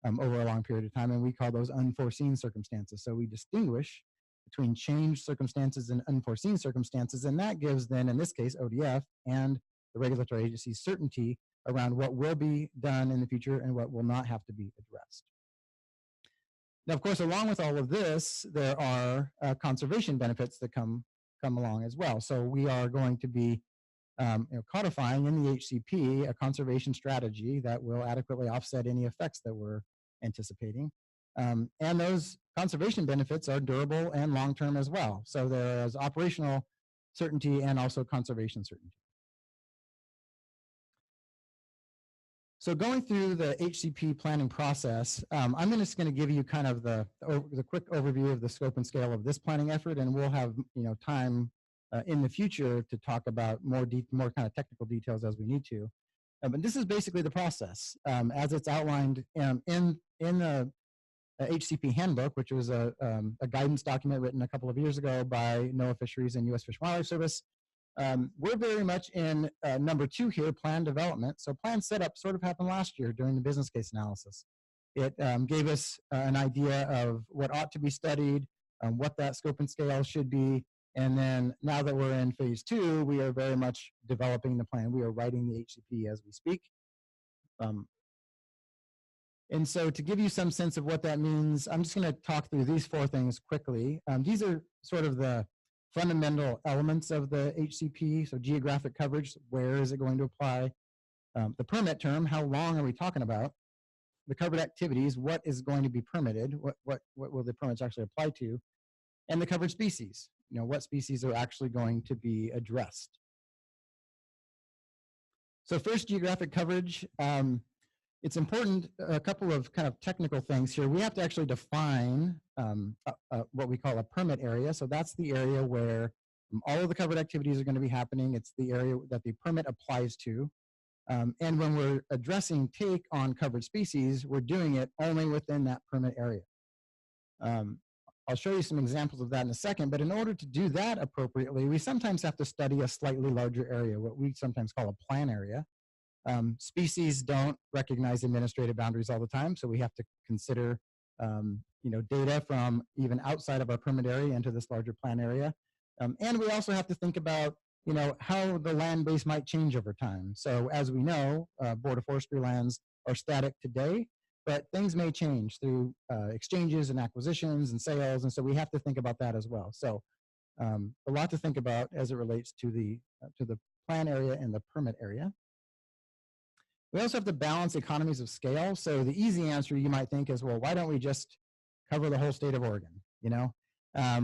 over a long period of time, and we call those unforeseen circumstances. So we distinguish between changed circumstances and unforeseen circumstances, and that gives then, in this case, ODF and the regulatory agencies certainty around what will be done in the future and what will not have to be addressed. Now, of course, along with all of this, there are conservation benefits that come along as well. So we are going to be codifying in the HCP a conservation strategy that will adequately offset any effects that we're anticipating. And those conservation benefits are durable and long-term as well. So there is operational certainty and also conservation certainty. So going through the HCP planning process, I'm just going to give you kind of the quick overview of the scope and scale of this planning effort, and we'll have time in the future to talk about more kind of technical details as we need to. But this is basically the process as it's outlined in the HCP handbook, which was a guidance document written a couple of years ago by NOAA Fisheries and U.S. Fish and Wildlife Service. We're very much in number 2 here, plan development. So plan setup sort of happened last year during the business case analysis. It gave us an idea of what ought to be studied, what that scope and scale should be, and then now that we're in phase 2, we are very much developing the plan. We are writing the HCP as we speak. And so to give you some sense of what that means, I'm just going to talk through these 4 things quickly. These are sort of the fundamental elements of the HCP. So geographic coverage, where is it going to apply? The permit term, how long are we talking about? The covered activities, what is going to be permitted? What will the permits actually apply to? And the covered species, what species are actually going to be addressed. So first, geographic coverage. It's important, a couple of kind of technical things here. We have to actually define what we call a permit area. So that's the area where all of the covered activities are going to be happening. It's the area that the permit applies to. And when we're addressing take on covered species, we're doing it only within that permit area. I'll show you some examples of that in a second, but in order to do that appropriately, we sometimes have to study a slightly larger area, what we sometimes call a plan area. Species don't recognize administrative boundaries all the time, so we have to consider data from even outside of our permit area into this larger plan area. And we also have to think about how the land base might change over time. So as we know, Board of Forestry lands are static today, but things may change through exchanges and acquisitions and sales, and so we have to think about that as well. So a lot to think about as it relates to the plan area and the permit area. We also have to balance economies of scale. So the easy answer you might think is, well, why don't we just cover the whole state of Oregon,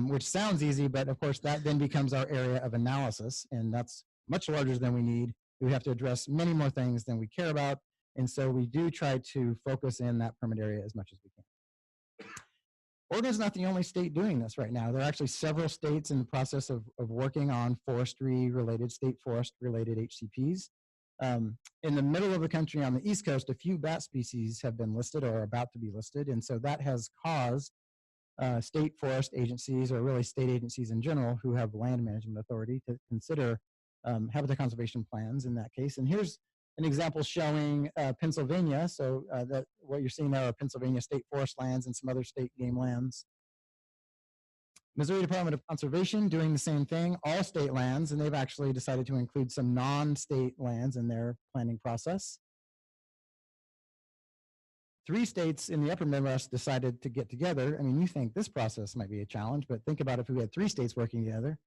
which sounds easy, but of course that then becomes our area of analysis, and that's much larger than we need. We have to address many more things than we care about, and so we do try to focus in that permit area as much as we can. Oregon's not the only state doing this right now. There are actually several states in the process of working on forestry-related, state forest-related HCPs. In the middle of the country on the East Coast, a few bat species have been listed or are about to be listed, and so that has caused state forest agencies, or really state agencies in general, who have land management authority, to consider habitat conservation plans in that case. And here's an example showing Pennsylvania. So what you're seeing there are Pennsylvania state forest lands and some other state game lands. Missouri Department of Conservation doing the same thing, all state lands, and they've actually decided to include some non-state lands in their planning process. 3 states in the upper Midwest decided to get together. I mean, you think this process might be a challenge, but think about if we had 3 states working together.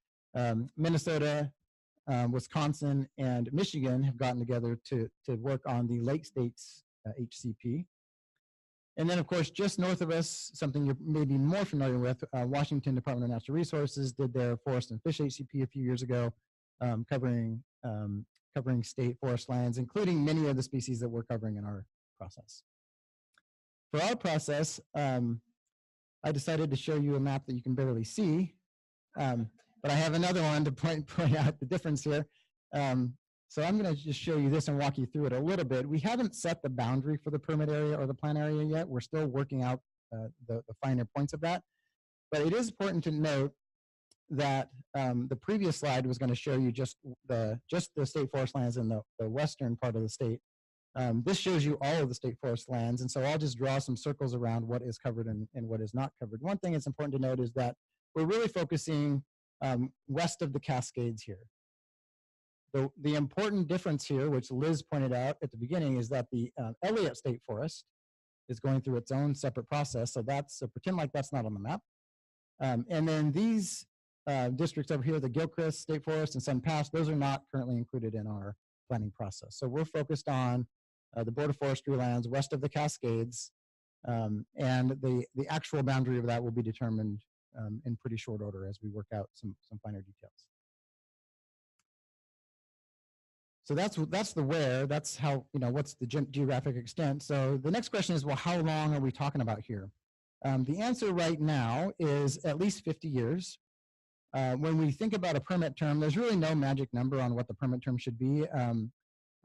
Minnesota, Wisconsin, and Michigan have gotten together to work on the Lake States HCP. And then, of course, just north of us, something you're maybe more familiar with, Washington Department of Natural Resources did their Forest and Fish HCP a few years ago, covering state forest lands, including many of the species that we're covering in our process. For our process, I decided to show you a map that you can barely see, but I have another one to point out the difference here. So I'm going to just show you this and walk you through it a little bit. We haven't set the boundary for the permit area or the plan area yet. We're still working out the finer points of that. But it is important to note that the previous slide was going to show you just the state forest lands in the western part of the state. This shows you all of the state forest lands, and so I'll just draw some circles around what is covered and what is not covered. One thing that's important to note is that we're really focusing west of the Cascades here. The important difference here, which Liz pointed out at the beginning, is that the Elliott State Forest is going through its own separate process, so pretend like that's not on the map. And then these districts over here, the Gilchrist State Forest and Sun Pass, those are not currently included in our planning process. So we're focused on the Border Forestry lands west of the Cascades, and the actual boundary of that will be determined in pretty short order as we work out some finer details. So that's the where, that's how, what's the geographic extent. So the next question is, well, how long are we talking about here? The answer right now is at least 50 years. When we think about a permit term, there's really no magic number on what the permit term should be. On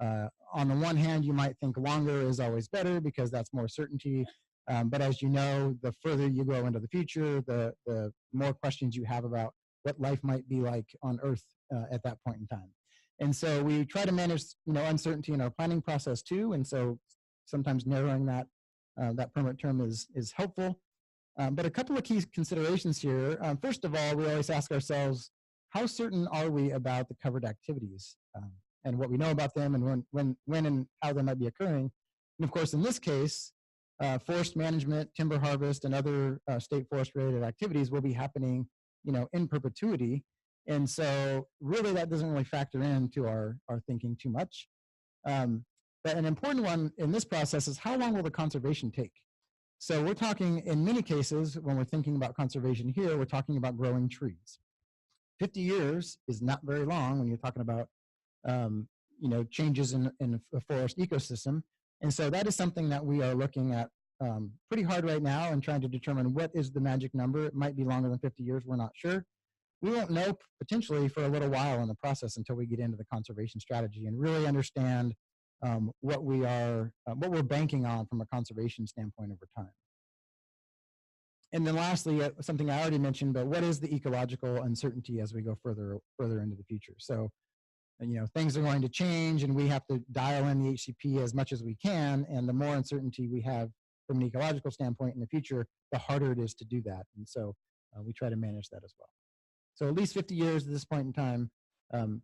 the one hand, you might think longer is always better because that's more certainty. But as you know, the further you go into the future, the more questions you have about what life might be like on Earth at that point in time. And so we try to manage, uncertainty in our planning process too. And so sometimes narrowing that permit term is helpful. But a couple of key considerations here. First of all, we always ask ourselves, how certain are we about the covered activities and what we know about them and when and how they might be occurring? And of course, in this case, forest management, timber harvest, and other state forest related activities will be happening, in perpetuity. And so really that doesn't really factor into our thinking too much. But an important one in this process is how long will the conservation take? So we're talking, in many cases, when we're thinking about conservation here, we're talking about growing trees. 50 years is not very long when you're talking about, changes in a forest ecosystem. And so that is something that we are looking at pretty hard right now and trying to determine what is the magic number. It might be longer than 50 years, we're not sure. We won't know potentially for a little while in the process until we get into the conservation strategy and really understand what we're banking on from a conservation standpoint over time. And then lastly, something I already mentioned, but what is the ecological uncertainty as we go further into the future? So, things are going to change and we have to dial in the HCP as much as we can. And the more uncertainty we have from an ecological standpoint in the future, the harder it is to do that. And so we try to manage that as well. So at least 50 years at this point in time,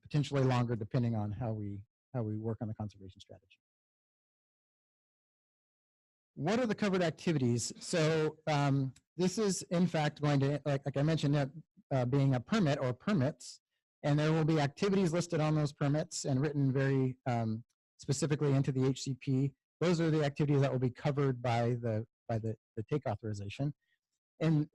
potentially longer depending on how we work on the conservation strategy. What are the covered activities? So this is in fact going to, like I mentioned, being a permit or permits, and there will be activities listed on those permits and written very specifically into the HCP. Those are the activities that will be covered by the take authorization. And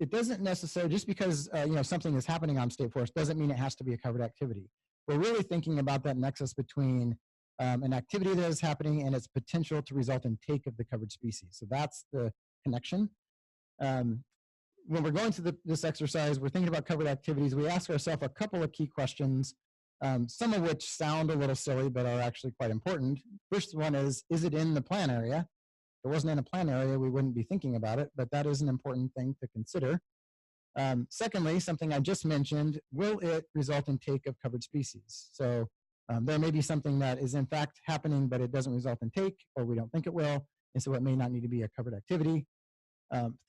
it doesn't necessarily, just because something is happening on state forest doesn't mean it has to be a covered activity. We're really thinking about that nexus between an activity that is happening and its potential to result in take of the covered species. So that's the connection. When we're going through this exercise, we're thinking about covered activities. We ask ourselves a couple of key questions, some of which sound a little silly, but are actually quite important. First one is it in the plan area? If it wasn't in a plan area, we wouldn't be thinking about it, but that is an important thing to consider. Secondly, something I just mentioned, will it result in take of covered species? So there may be something that is in fact happening, but it doesn't result in take, or we don't think it will, and so it may not need to be a covered activity.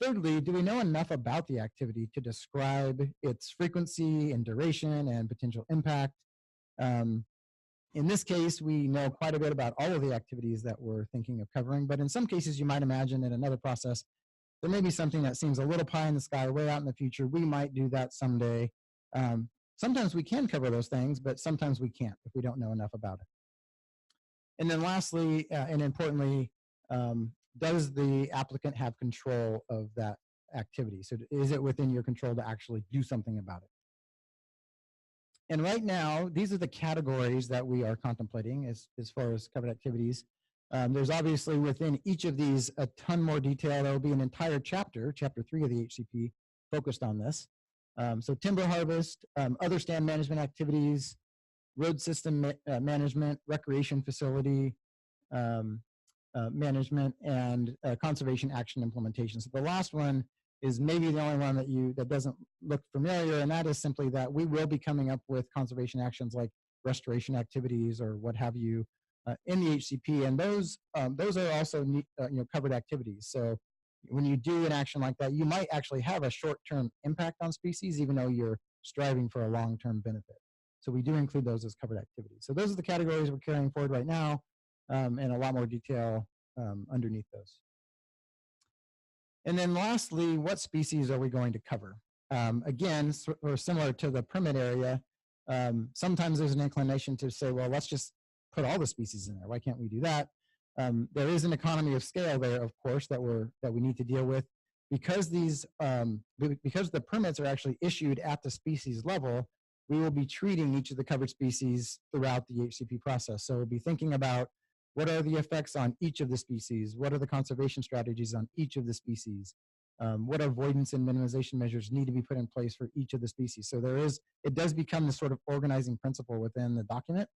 Thirdly, do we know enough about the activity to describe its frequency and duration and potential impact? In this case, we know quite a bit about all of the activities that we're thinking of covering, but in some cases, you might imagine in another process, there may be something that seems a little pie in the sky way out in the future. We might do that someday. Sometimes we can cover those things, but sometimes we can't if we don't know enough about it. And then lastly, and importantly, does the applicant have control of that activity? So is it within your control to actually do something about it? And right now, these are the categories that we are contemplating as far as covered activities. There's obviously within each of these a ton more detail. There will be an entire chapter, chapter 3 of the HCP, focused on this. So timber harvest, other stand management activities, road system management, recreation facility management, and conservation action implementation. So the last one is maybe the only one that doesn't look familiar, and that is simply that we will be coming up with conservation actions like restoration activities or what have you in the HCP, and those are also covered activities. So when you do an action like that, you might actually have a short-term impact on species, even though you're striving for a long-term benefit. So we do include those as covered activities. So those are the categories we're carrying forward right now, and a lot more detail underneath those. And then lastly, what species are we going to cover? Again, or similar to the permit area, sometimes there's an inclination to say, well, let's just put all the species in there. Why can't we do that? There is an economy of scale there, of course, that we need to deal with. Because because the permits are actually issued at the species level, we will be treating each of the covered species throughout the HCP process. So we'll be thinking about what are the effects on each of the species? What are the conservation strategies on each of the species? What avoidance and minimization measures need to be put in place for each of the species? So it does become the sort of organizing principle within the document.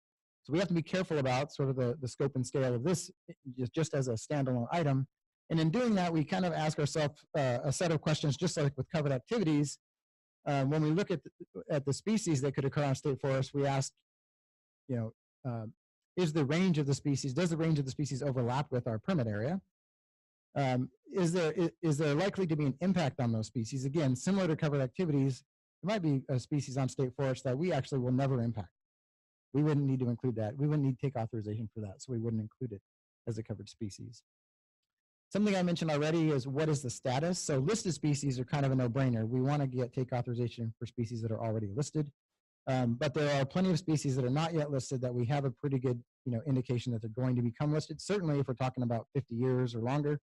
So we have to be careful about sort of the scope and scale of this just as a standalone item. And in doing that, we kind of ask ourselves a set of questions, just like with covered activities. When we look at the species that could occur on state forests, we ask, does the range of the species overlap with our permit area? Is there likely to be an impact on those species? Again, similar to covered activities, there might be a species on state forest that we actually will never impact. We wouldn't need to include that. We wouldn't need to take authorization for that, so we wouldn't include it as a covered species. Something I mentioned already is what is the status? So listed species are kind of a no-brainer. We want to take authorization for species that are already listed. But there are plenty of species that are not yet listed that we have a pretty good indication that they're going to become listed, certainly if we're talking about 50 years or longer.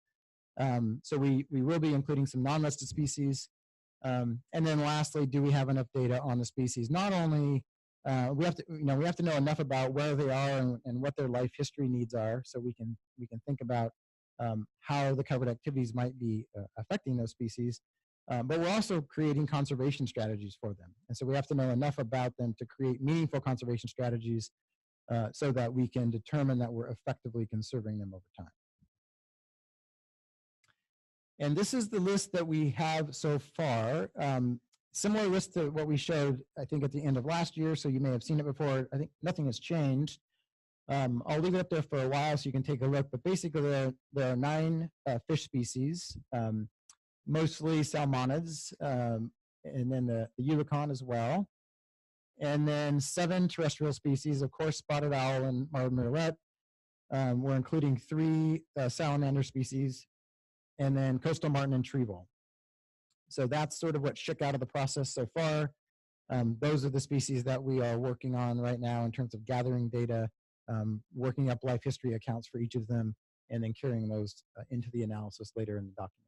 So we will be including some non-listed species. And then lastly, do we have enough data on the species? Not only we have to know enough about where they are and what their life history needs are, so we can think about how the covered activities might be affecting those species. But we're also creating conservation strategies for them. And so we have to know enough about them to create meaningful conservation strategies so that we can determine that we're effectively conserving them over time. And this is the list that we have so far. Similar list to what we showed, I think, at the end of last year, so you may have seen it before. I think nothing has changed. I'll leave it up there for a while so you can take a look, but basically there are 9 fish species, mostly salmonids, and then the eulachon as well. And then 7 terrestrial species, of course, spotted owl and marbled murrelet. We're including 3 salamander species, and then coastal martin and treevil. So that's sort of what shook out of the process so far. Those are the species that we are working on right now in terms of gathering data, working up life history accounts for each of them, and then carrying those into the analysis later in the document.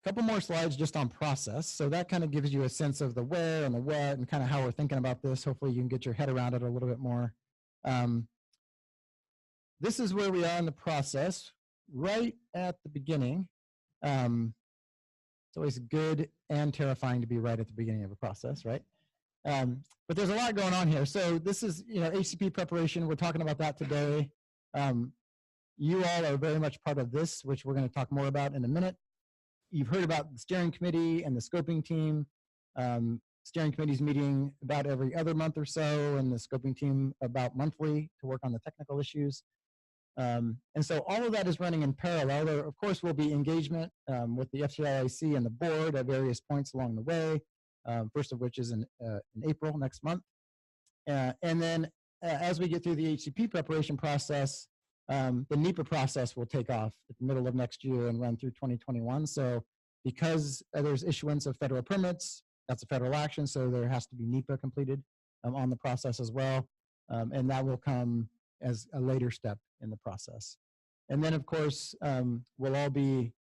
A couple more slides just on process. So that kind of gives you a sense of the where and the what and kind of how we're thinking about this. Hopefully you can get your head around it a little bit more. This is where we are in the process, right at the beginning. It's always good and terrifying to be right at the beginning of a process, right? But there's a lot going on here. So this is, HCP preparation. We're talking about that today. You all are very much part of this, which we're going to talk more about in a minute. You've heard about the steering committee and the scoping team. Steering committee's meeting about every other month or so, and the scoping team about monthly to work on the technical issues. And so all of that is running in parallel. There, of course, will be engagement with the FCIC and the board at various points along the way, first of which is in April next month. And then as we get through the HCP preparation process, the NEPA process will take off at the middle of next year and run through 2021. So because there's issuance of federal permits, that's a federal action, so there has to be NEPA completed on the process as well. And that will come as a later step in the process. And then, of course, we'll all be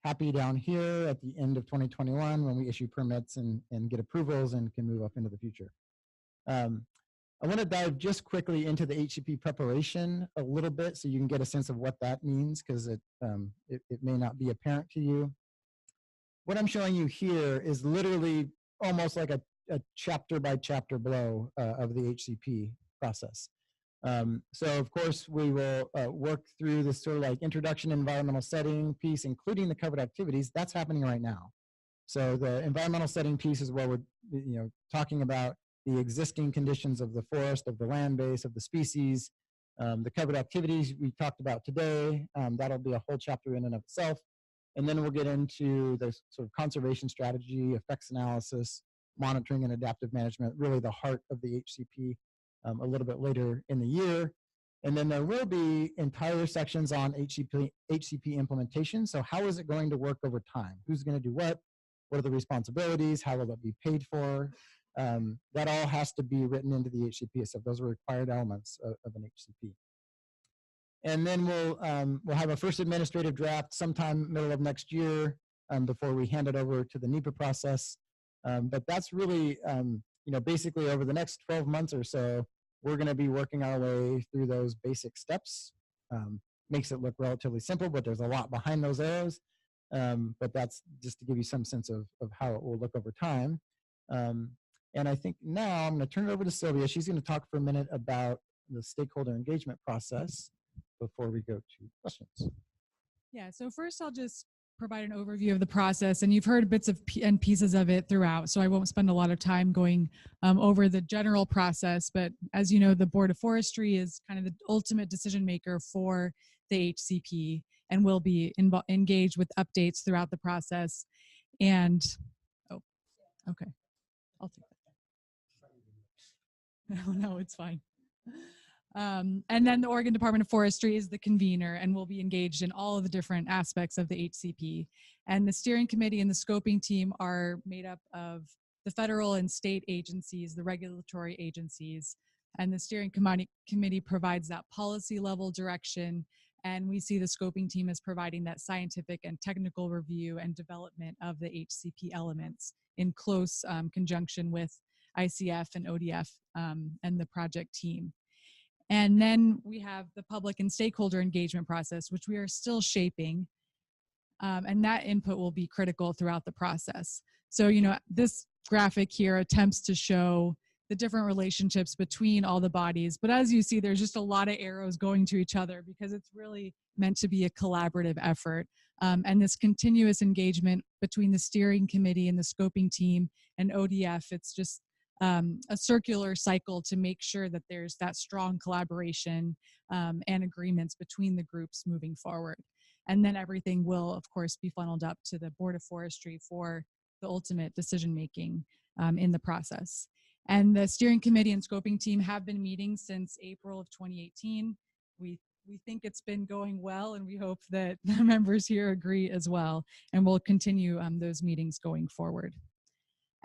happy down here at the end of 2021 when we issue permits and get approvals and can move up into the future. I want to dive just quickly into the HCP preparation a little bit so you can get a sense of what that means, because it may not be apparent to you. What I'm showing you here is literally almost like a chapter by chapter blow of the HCP process. So of course we will work through this sort of like introduction environmental setting piece, including the covered activities. That's happening right now. So the environmental setting piece is where we're talking about the existing conditions of the forest, of the land base, of the species. The covered activities we talked about today, that'll be a whole chapter in and of itself. And then we'll get into the sort of conservation strategy, effects analysis, monitoring and adaptive management, really the heart of the HCP a little bit later in the year. And then there will be entire sections on HCP implementation. So how is it going to work over time? Who's going to do what? What are the responsibilities? How will it be paid for? That all has to be written into the HCP. So those are required elements of an HCP. And then we'll have a first administrative draft sometime middle of next year before we hand it over to the NEPA process. But that's really, basically over the next 12 months or so, we're going to be working our way through those basic steps. Makes it look relatively simple, but there's a lot behind those arrows. But that's just to give you some sense of how it will look over time. And I think now I'm going to turn it over to Sylvia. She's going to talk for a minute about the stakeholder engagement process before we go to questions. Yeah, so first I'll just provide an overview of the process, and you've heard bits and pieces of it throughout, so I won't spend a lot of time going over the general process, but as you know, the Board of Forestry is kind of the ultimate decision maker for the HCP and will be engaged with updates throughout the process. And, oh, okay, I'll take that. No, it's fine. And then the Oregon Department of Forestry is the convener and will be engaged in all of the different aspects of the HCP. And the steering committee and the scoping team are made up of the federal and state agencies, the regulatory agencies, and the steering committee provides that policy level direction. And we see the scoping team as providing that scientific and technical review and development of the HCP elements in close conjunction with ICF and ODF and the project team. And then we have the public and stakeholder engagement process, which we are still shaping. And that input will be critical throughout the process. So, this graphic here attempts to show the different relationships between all the bodies. But as you see, there's just a lot of arrows going to each other because it's really meant to be a collaborative effort. And this continuous engagement between the steering committee and the scoping team and ODF, it's just a circular cycle to make sure that there's that strong collaboration and agreements between the groups moving forward. And then everything will, of course, be funneled up to the Board of Forestry for the ultimate decision-making in the process. And the steering committee and scoping team have been meeting since April of 2018. We think it's been going well, and we hope that the members here agree as well. And we'll continue those meetings going forward.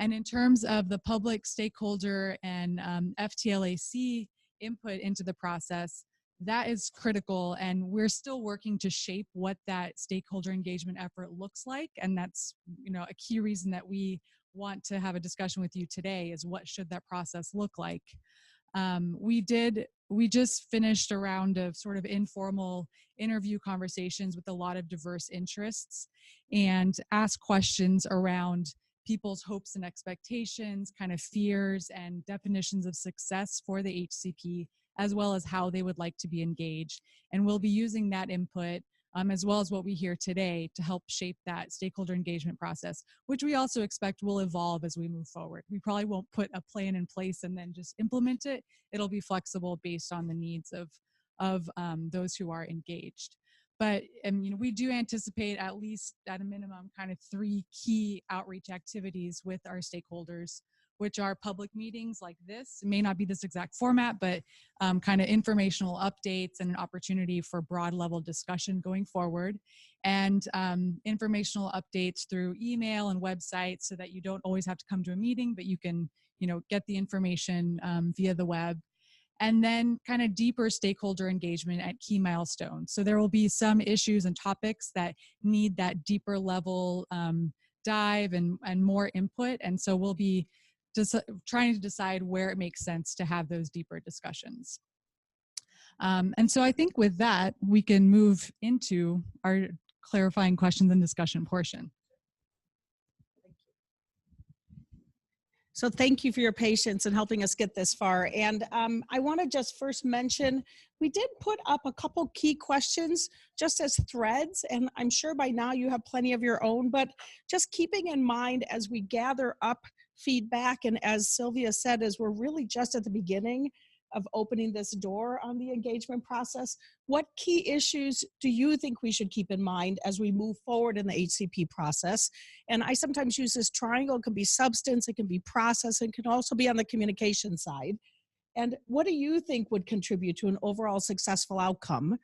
And in terms of the public, stakeholder, and FTLAC input into the process, that is critical, and we're still working to shape what that stakeholder engagement effort looks like. And that's a key reason that we want to have a discussion with you today is what should that process look like. We just finished a round of sort of informal interview conversations with a lot of diverse interests and asked questions around people's hopes and expectations, kind of fears and definitions of success for the HCP, as well as how they would like to be engaged. And we'll be using that input as well as what we hear today to help shape that stakeholder engagement process, which we also expect will evolve as we move forward. We probably won't put a plan in place and then just implement it. It'll be flexible based on the needs of of those who are engaged. But we do anticipate at least at a minimum kind of 3 key outreach activities with our stakeholders, which are public meetings like this. It may not be this exact format, but kind of informational updates and an opportunity for broad level discussion going forward, and informational updates through email and websites so that you don't always have to come to a meeting, but you can get the information via the web. And then kind of deeper stakeholder engagement at key milestones. So there will be some issues and topics that need that deeper level dive and more input. And so we'll be just trying to decide where it makes sense to have those deeper discussions. And so I think with that, we can move into our clarifying questions and discussion portion. So thank you for your patience in helping us get this far. And I want to just first mention, we did put up a couple key questions just as threads, and I'm sure by now you have plenty of your own, but just keeping in mind as we gather up feedback, and as Sylvia said, as we're really just at the beginning of opening this door on the engagement process, what key issues do you think we should keep in mind as we move forward in the HCP process? And I sometimes use this triangle. It can be substance, it can be process, it can also be on the communication side. And what do you think would contribute to an overall successful outcome?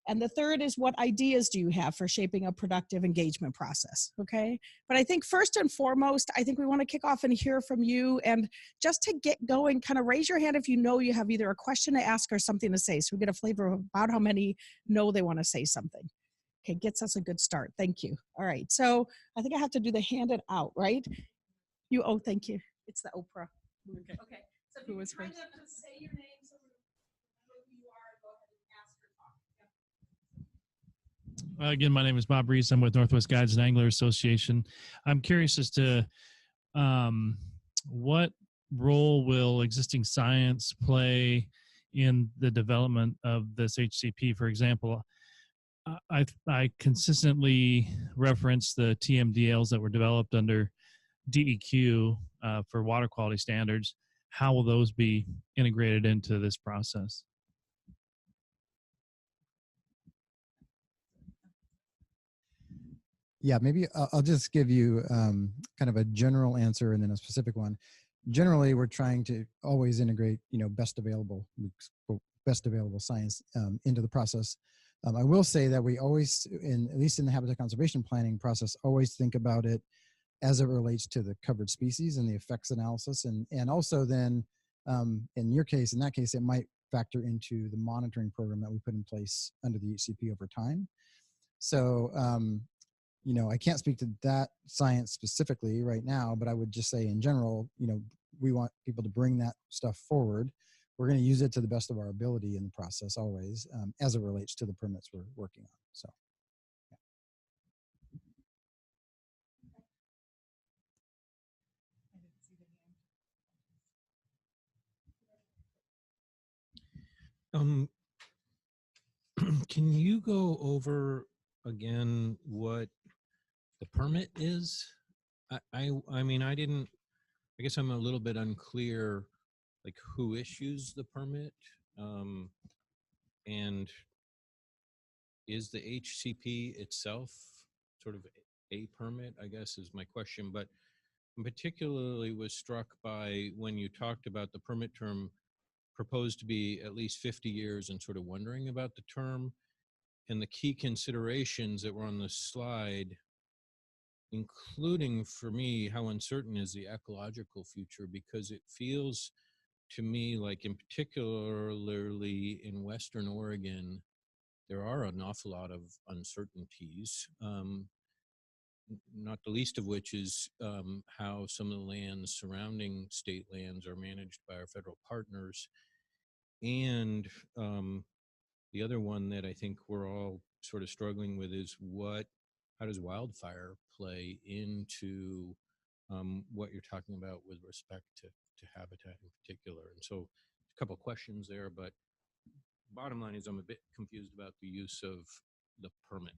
And the third is, what ideas do you have for shaping a productive engagement process? Okay. But I think first and foremost, I think we want to kick off and hear from you. And just to get going, kind of raise your hand if you know you have either a question to ask or something to say, so we get a flavor of about how many know they want to say something. Okay, gets us a good start. Thank you. All right. So I think I have to do the hand it out, right? Oh, thank you. It's the Oprah. Okay. Okay. So if you was kind of just say your name so we know who you are, go ahead and ask or talk. Yep. Again, my name is Bob Reese. I'm with Northwest Guides and Anglers Association. I'm curious as to what role will existing science play in the development of this HCP? For example, I consistently reference the TMDLs that were developed under DEQ for water quality standards. How will those be integrated into this process? Yeah, maybe I'll just give you kind of a general answer and then a specific one. Generally, we're trying to always integrate, best available science into the process. I will say that we always, at least in the habitat conservation planning process, always think about it as it relates to the covered species and the effects analysis, and also then in that case, it might factor into the monitoring program that we put in place under the HCP over time. So I can't speak to that science specifically right now, but I would just say in general, we want people to bring that stuff forward. We're going to use it to the best of our ability in the process always, as it relates to the permits we're working on. So. Can you go over again what the permit is? I mean, I guess I'm a little bit unclear, like who issues the permit, and is the HCP itself sort of a permit, I guess is my question. But I particularly was struck by when you talked about the permit term proposed to be at least 50 years and sort of wondering about the term and the key considerations that were on the slide, including for me, how uncertain is the ecological future, because it feels to me like, in particularly in Western Oregon, there are an awful lot of uncertainties, not the least of which is how some of the lands surrounding state lands are managed by our federal partners. And the other one that I think we're all sort of struggling with is how does wildfire play into what you're talking about with respect to habitat in particular? And so a couple of questions there, but bottom line is I'm a bit confused about the use of the permit.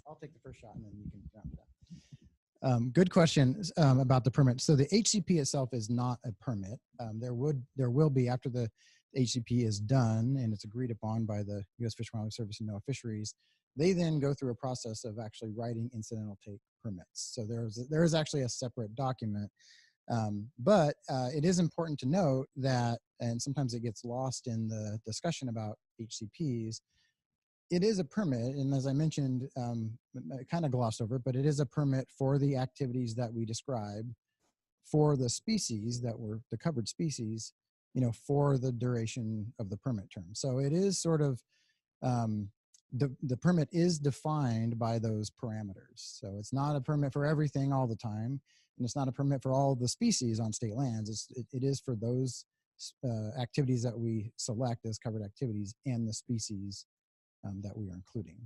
I'll take the first shot and then you can round it Good question about the permit. So the HCP itself is not a permit. There will be after the HCP is done and it's agreed upon by the U.S. Fish and Wildlife Service and NOAA Fisheries. They then go through a process of actually writing incidental take permits. So there is actually a separate document. But it is important to note that, and sometimes it gets lost in the discussion about HCPs, it is a permit, and as I mentioned, I kind of glossed over it, but it is a permit for the activities that we described for the species that were the covered species, for the duration of the permit term. So it is sort of, the permit is defined by those parameters. So it's not a permit for everything all the time, and it's not a permit for all the species on state lands. It is for those activities that we select as covered activities and the species that we are including.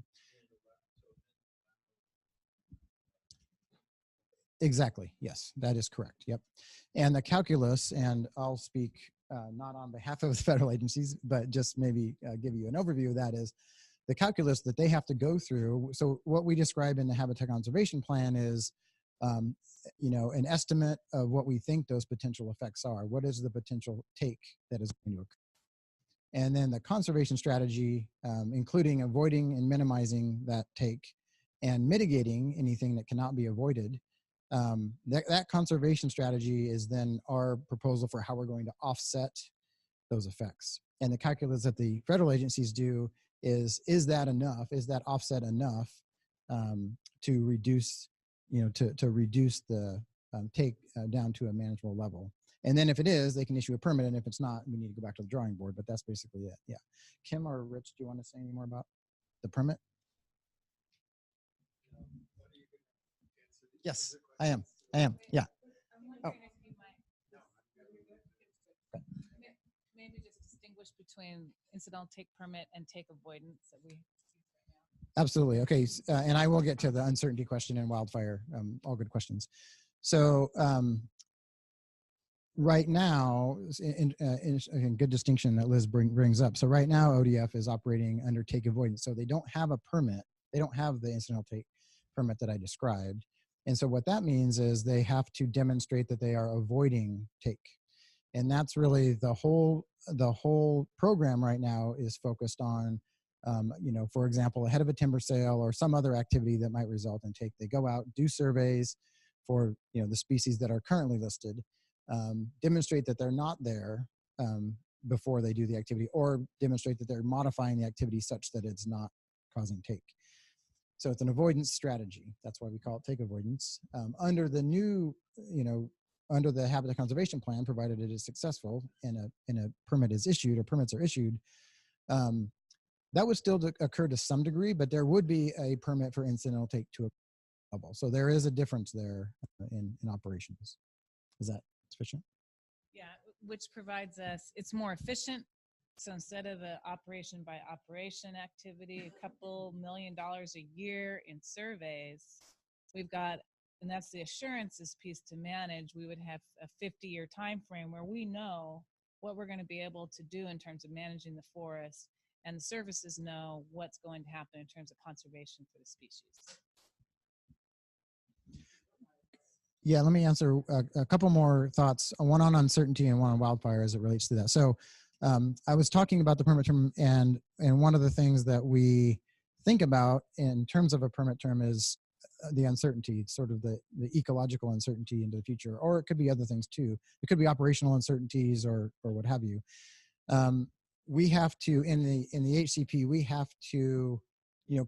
Exactly. Yes, that is correct. Yep. And the calculus, and I'll speak not on behalf of the federal agencies, but just maybe give you an overview of that is the calculus that they have to go through. So what we describe in the Habitat Conservation Plan is, an estimate of what we think those potential effects are. What is the potential take that is going to occur? And then the conservation strategy, including avoiding and minimizing that take and mitigating anything that cannot be avoided. That conservation strategy is then our proposal for how we're going to offset those effects. And the calculus that the federal agencies do is that enough? Is that offset enough to reduce, to reduce the take down to a manageable level? And then if it is, they can issue a permit. And if it's not, we need to go back to the drawing board, but that's basically it. Yeah. Kim or Rich, do you want to say any more about the permit? Yes, I am. Yeah. Oh. Maybe just distinguish between incidental take permit and take avoidance that we. Absolutely. Okay. And I will get to the uncertainty question and wildfire, all good questions. So, right now, in good distinction that Liz brings up. So right now, ODF is operating under take avoidance. So they don't have a permit. They don't have the incidental take permit that I described. And so what that means is they have to demonstrate that they are avoiding take. And that's really the whole program right now is focused on, for example, ahead of a timber sale or some other activity that might result in take. They go out, do surveys for, the species that are currently listed, demonstrate that they're not there before they do the activity, or demonstrate that they're modifying the activity such that it's not causing take. So it's an avoidance strategy. That's why we call it take avoidance. Under the new, under the Habitat Conservation Plan, provided it is successful and a permit is issued or permits are issued, that would still occur to some degree, but there would be a permit for incidental take to a level. So there is a difference there in operations. Is that sufficient? Yeah, which provides us, it's more efficient. So instead of the operation by operation activity, a couple $1 million a year in surveys, we've got, and that's the assurances piece to manage. We would have a 50-year time frame where we know what we're going to be able to do in terms of managing the forest, and the services know what's going to happen in terms of conservation for the species. Yeah, let me answer a couple more thoughts, one on uncertainty and one on wildfire as it relates to that. So I was talking about the permit term, and one of the things that we think about in terms of a permit term is the uncertainty, sort of the ecological uncertainty into the future, or it could be other things too. It could be operational uncertainties or what have you. We have to, in the HCP, we have to,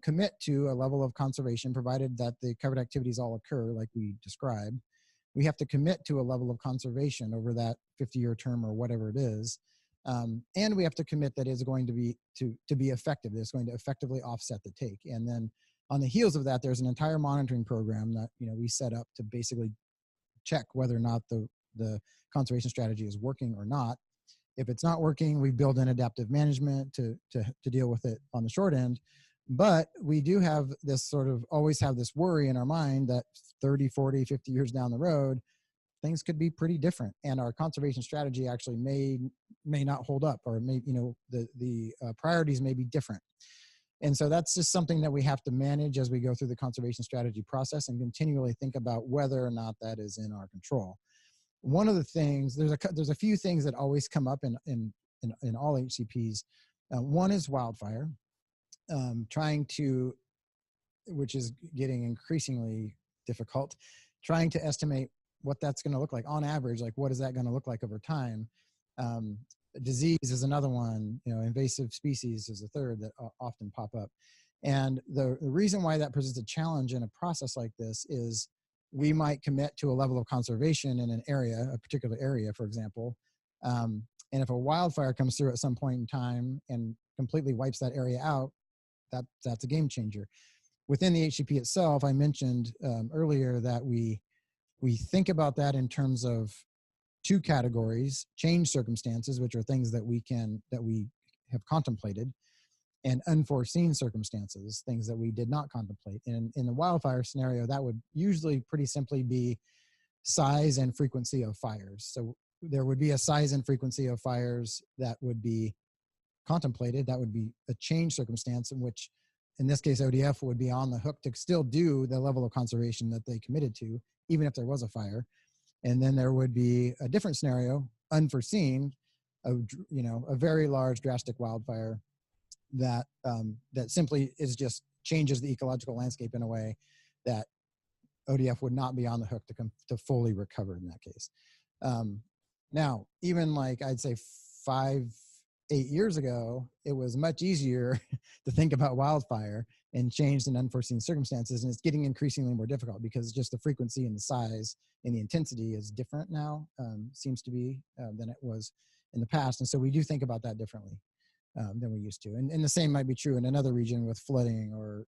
commit to a level of conservation, provided that the covered activities all occur like we described. We have to commit to a level of conservation over that 50-year term or whatever it is. And we have to commit that it's going to be effective. It's going to effectively offset the take. And then on the heels of that, there's an entire monitoring program that we set up to basically check whether or not the conservation strategy is working or not. If it's not working, we build in adaptive management to deal with it on the short end. But we do have this always have this worry in our mind that 30, 40, 50 years down the road, things could be pretty different. And our conservation strategy actually may not hold up, or may, the priorities may be different. And so that's just something that we have to manage as we go through the conservation strategy process and continually think about whether or not that is in our control. One of the things, there's a few things that always come up in all HCPs. One is wildfire, which is getting increasingly difficult, trying to estimate what that's going to look like on average, like what is that going to look like over time. Disease is another one, invasive species is a third that often pop up. And the reason why that presents a challenge in a process like this is we might commit to a level of conservation in an area, a particular area, for example. And if a wildfire comes through at some point in time and completely wipes that area out, that's a game changer. Within the HCP itself, I mentioned earlier that we think about that in terms of two categories: change circumstances, which are things that we have contemplated, and unforeseen circumstances, things that we did not contemplate. And in the wildfire scenario, that would usually pretty simply be size and frequency of fires. So there would be a size and frequency of fires that would be contemplated. That would be a change circumstance in which, in this case, ODF would be on the hook to still do the level of conservation that they committed to, even if there was a fire. And then there would be a different scenario, unforeseen, a very large drastic wildfire that simply changes the ecological landscape in a way that ODF would not be on the hook to fully recover in that case. Now, even like I'd say 5-8 years ago, it was much easier to think about wildfire and changed in unforeseen circumstances. And it's getting increasingly more difficult because just the frequency and the size and the intensity is different now, seems to be, than it was in the past. And so we do think about that differently than we used to. And the same might be true in another region with flooding or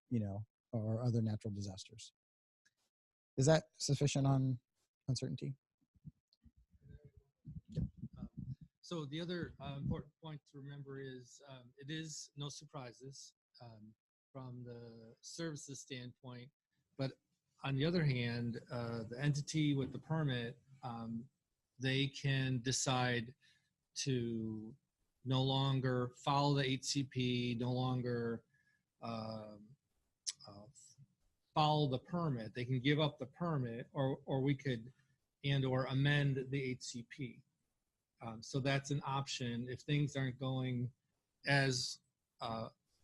other natural disasters. Is that sufficient on uncertainty? So the other important point to remember is it is no surprises from the services standpoint, but on the other hand, the entity with the permit, they can decide to no longer follow the HCP, no longer follow the permit. They can give up the permit, or we could or amend the HCP. So that's an option if things aren't going as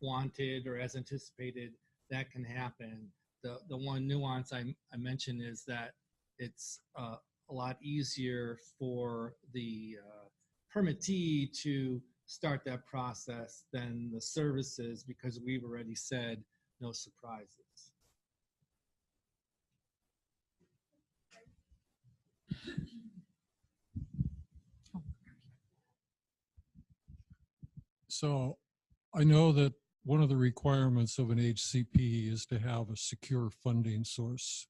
wanted or as anticipated. That can happen. The one nuance I mentioned is that it's a lot easier for the permittee to start that process than the services, because we've already said no surprises. So I know that one of the requirements of an HCP is to have a secure funding source.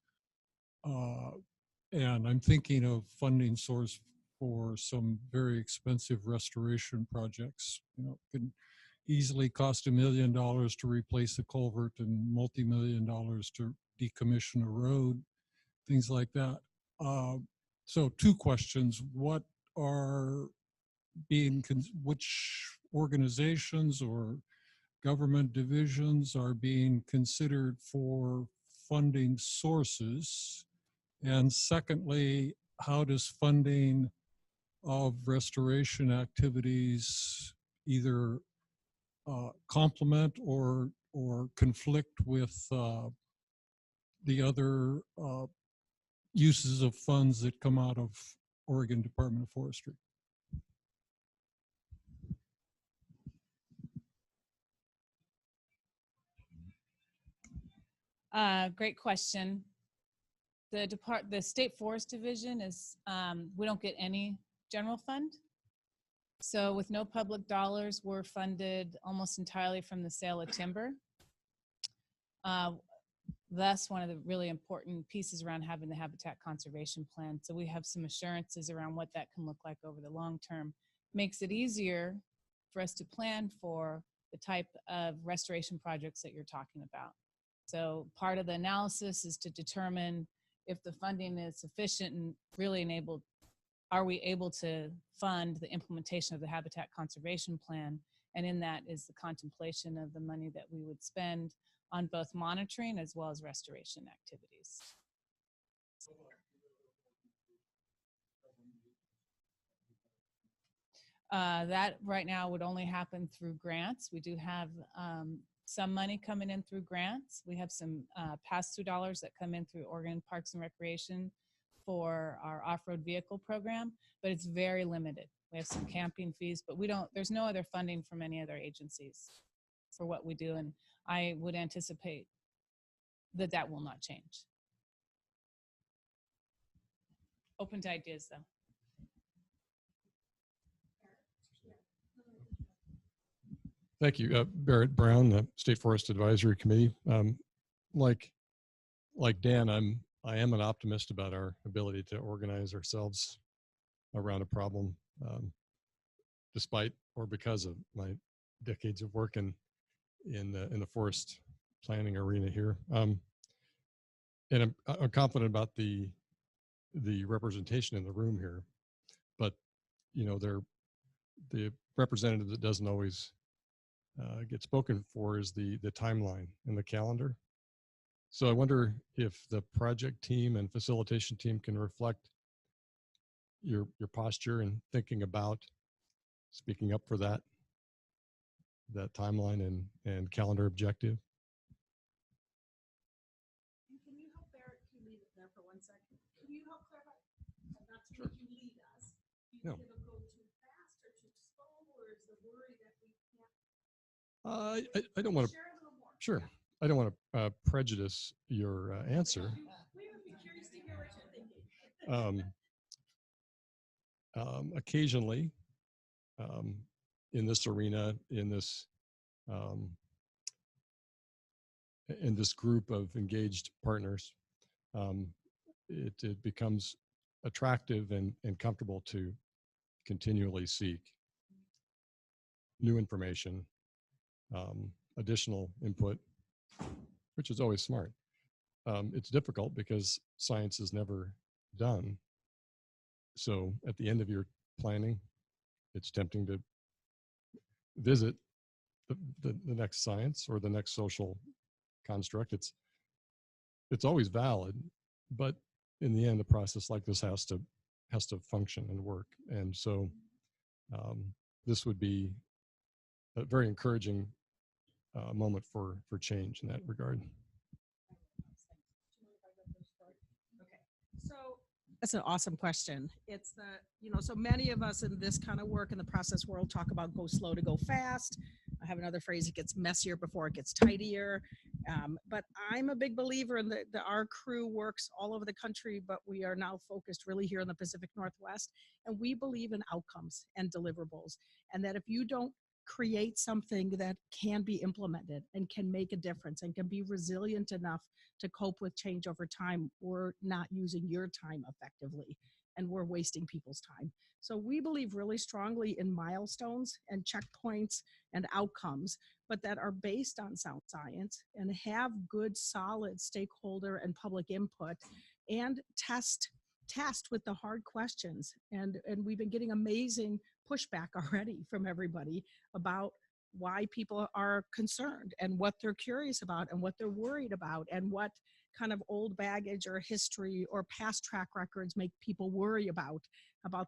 And I'm thinking of funding source for some very expensive restoration projects. It can easily cost $1 million to replace a culvert and multi-million dollars to decommission a road, things like that. So two questions: what are which organizations or government divisions are being considered for funding sources? And secondly, how does funding of restoration activities either complement or conflict with the other uses of funds that come out of Oregon Department of Forestry? Great question. The State Forest Division is, we don't get any general fund. So with no public dollars, we're funded almost entirely from the sale of timber. That's one of the really important pieces around having the habitat conservation plan. So we have some assurances around what that can look like over the long term. Makes it easier for us to plan for the type of restoration projects that you're talking about. So part of the analysis is to determine if the funding is sufficient and really enabled, are we able to fund the implementation of the habitat conservation plan? And in that is the contemplation of the money that we would spend on both monitoring as well as restoration activities. That right now would only happen through grants. We do have some money coming in through grants. We have some pass-through dollars that come in through Oregon Parks and Recreation for our off-road vehicle program, but it's very limited. We have some camping fees, but there's no other funding from any other agencies for what we do. And I would anticipate that that will not change. Open to ideas though. Thank you. Barrett Brown, the State Forest Advisory Committee. Like Dan, I am an optimist about our ability to organize ourselves around a problem, despite or because of my decades of work in the forest planning arena here. And I'm confident about the representation in the room here, but you know, the representative that doesn't always get spoken for is the timeline and the calendar. So I wonder if the project team and facilitation team can reflect your posture and thinking about speaking up for that timeline and calendar objective. Can you help Barrett? Can you leave it there for 1 second? Can you help clarify? Not to make you lead us. Do you think it'll go too fast or too slow, or is the worry that we can't? I don't want to. Share a little more. Sure. I don't want to prejudice your answer. We would be curious to hear what you're thinking. Occasionally, in this arena, in this group of engaged partners, it becomes attractive and comfortable to continually seek new information, additional input, which is always smart. It's difficult because science is never done. So at the end of your planning, it's tempting to visit the next science or the next social construct. It's always valid, but in the end, a process like this has to function and work. And so this would be a very encouraging moment for change in that regard. So that's an awesome question. It's so many of us in this kind of work in the process world talk about go slow to go fast. I have another phrase, it gets messier before it gets tidier. But I'm a big believer in our crew works all over the country, but we are now focused really here in the Pacific Northwest. And we believe in outcomes and deliverables. And that if you don't create something that can be implemented and can make a difference and can be resilient enough to cope with change over time, we're not using your time effectively and we're wasting people's time. So we believe really strongly in milestones and checkpoints and outcomes, but that are based on sound science and have good, solid stakeholder and public input and test with the hard questions. And we've been getting amazing pushback already from everybody about why people are concerned and what they're curious about and what they're worried about and what kind of old baggage or history or past track records make people worry about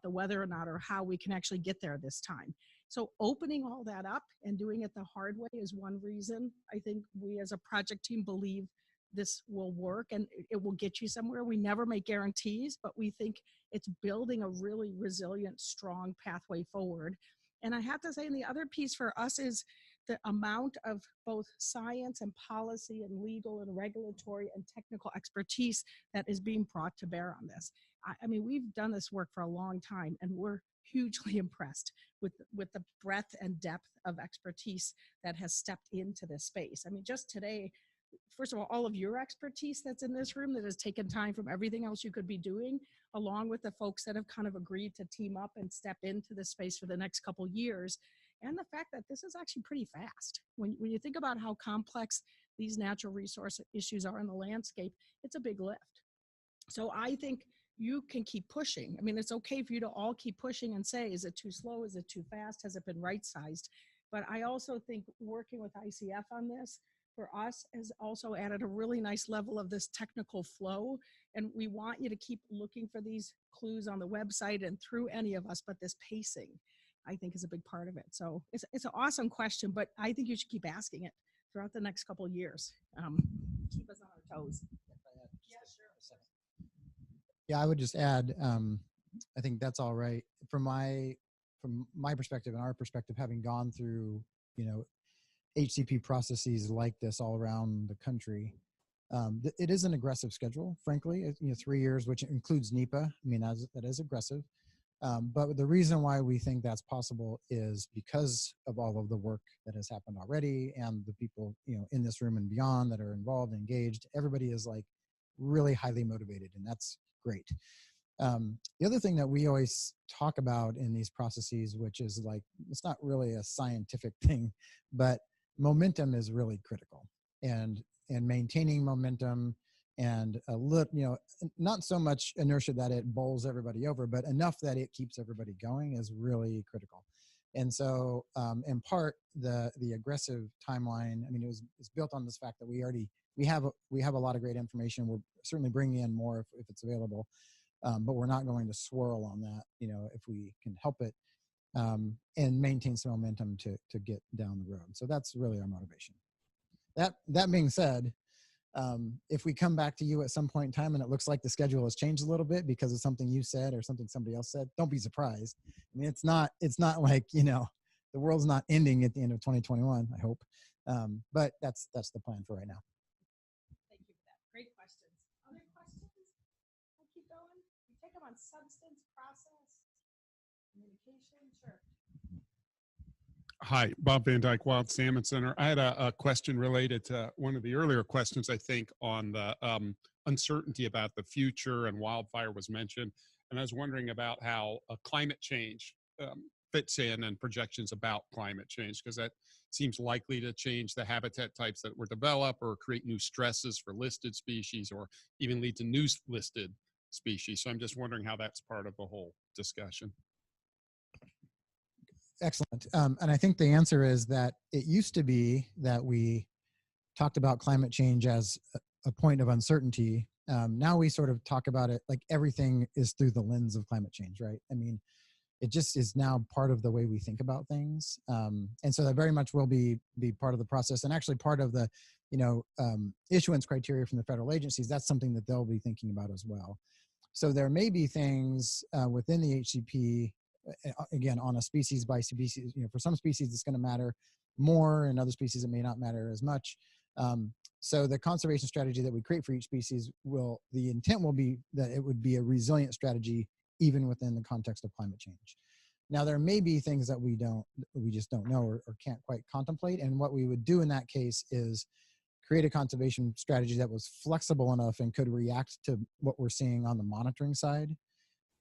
the whether or not or how we can actually get there this time. So opening all that up and doing it the hard way is one reason I think we as a project team believe this will work and it will get you somewhere. We never make guarantees, but we think it's building a really resilient, strong pathway forward. And I have to say, and the other piece for us is the amount of both science and policy and legal and regulatory and technical expertise that is being brought to bear on this. I mean, we've done this work for a long time and we're hugely impressed with the breadth and depth of expertise that has stepped into this space. I mean, just today, first of all of your expertise that's in this room that has taken time from everything else you could be doing, along with the folks that have kind of agreed to team up and step into this space for the next couple years. And the fact that this is actually pretty fast. When you think about how complex these natural resource issues are in the landscape, it's a big lift. So I think you can keep pushing. I mean, it's okay for you to all keep pushing and say, is it too slow? Is it too fast? Has it been right-sized? But I also think working with ICF on this for us has also added a really nice level of this technical flow. And we want you to keep looking for these clues on the website and through any of us, but this pacing, I think, is a big part of it. So it's an awesome question, but I think you should keep asking it throughout the next couple of years. Keep us on our toes. Yeah, sure. Yeah, I would just add, I think that's all right. From my perspective and our perspective, having gone through, HCP processes like this all around the country, it is an aggressive schedule, frankly. 3 years, which includes NEPA. I mean, that is aggressive. But the reason why we think that's possible is because of all of the work that has happened already, and the people, in this room and beyond that are involved, engaged. Everybody is like really highly motivated, and that's great. The other thing that we always talk about in these processes, which is like, it's not really a scientific thing, but momentum is really critical, and maintaining momentum, and a little, not so much inertia that it bowls everybody over, but enough that it keeps everybody going is really critical. And so, in part, the aggressive timeline, I mean, it's built on this fact that we have a lot of great information. We're certainly bringing in more if it's available, but we're not going to swirl on that, if we can help it, and maintain some momentum to get down the road. So that's really our motivation. That being said, if we come back to you at some point in time and it looks like the schedule has changed a little bit because of something you said or something somebody else said, don't be surprised. I mean, it's not like, the world's not ending at the end of 2021, I hope. But that's the plan for right now. Thank you for that. Great questions. Other questions? I'll keep going. You take them on substance, process, communication. Sure. Hi, Bob Van Dyke, Wild Salmon Center. I had a question related to one of the earlier questions, I think, on the uncertainty about the future, and wildfire was mentioned. And I was wondering about how climate change fits in, and projections about climate change, because that seems likely to change the habitat types that were developed, or create new stresses for listed species, or even lead to new listed species. So I'm just wondering how that's part of the whole discussion. Excellent. And I think the answer is that it used to be that we talked about climate change as a point of uncertainty. Now we sort of talk about it like everything is through the lens of climate change, right? I mean, it just is now part of the way we think about things. And so that very much will be part of the process, and actually part of the, issuance criteria from the federal agencies. That's something that they'll be thinking about as well. So there may be things within the HCP, again, on a species by species, for some species it's going to matter more, and other species it may not matter as much. So the conservation strategy that we create for each species the intent will be that it would be a resilient strategy even within the context of climate change. Now, there may be things that we just don't know or can't quite contemplate, and what we would do in that case is create a conservation strategy that was flexible enough and could react to what we're seeing on the monitoring side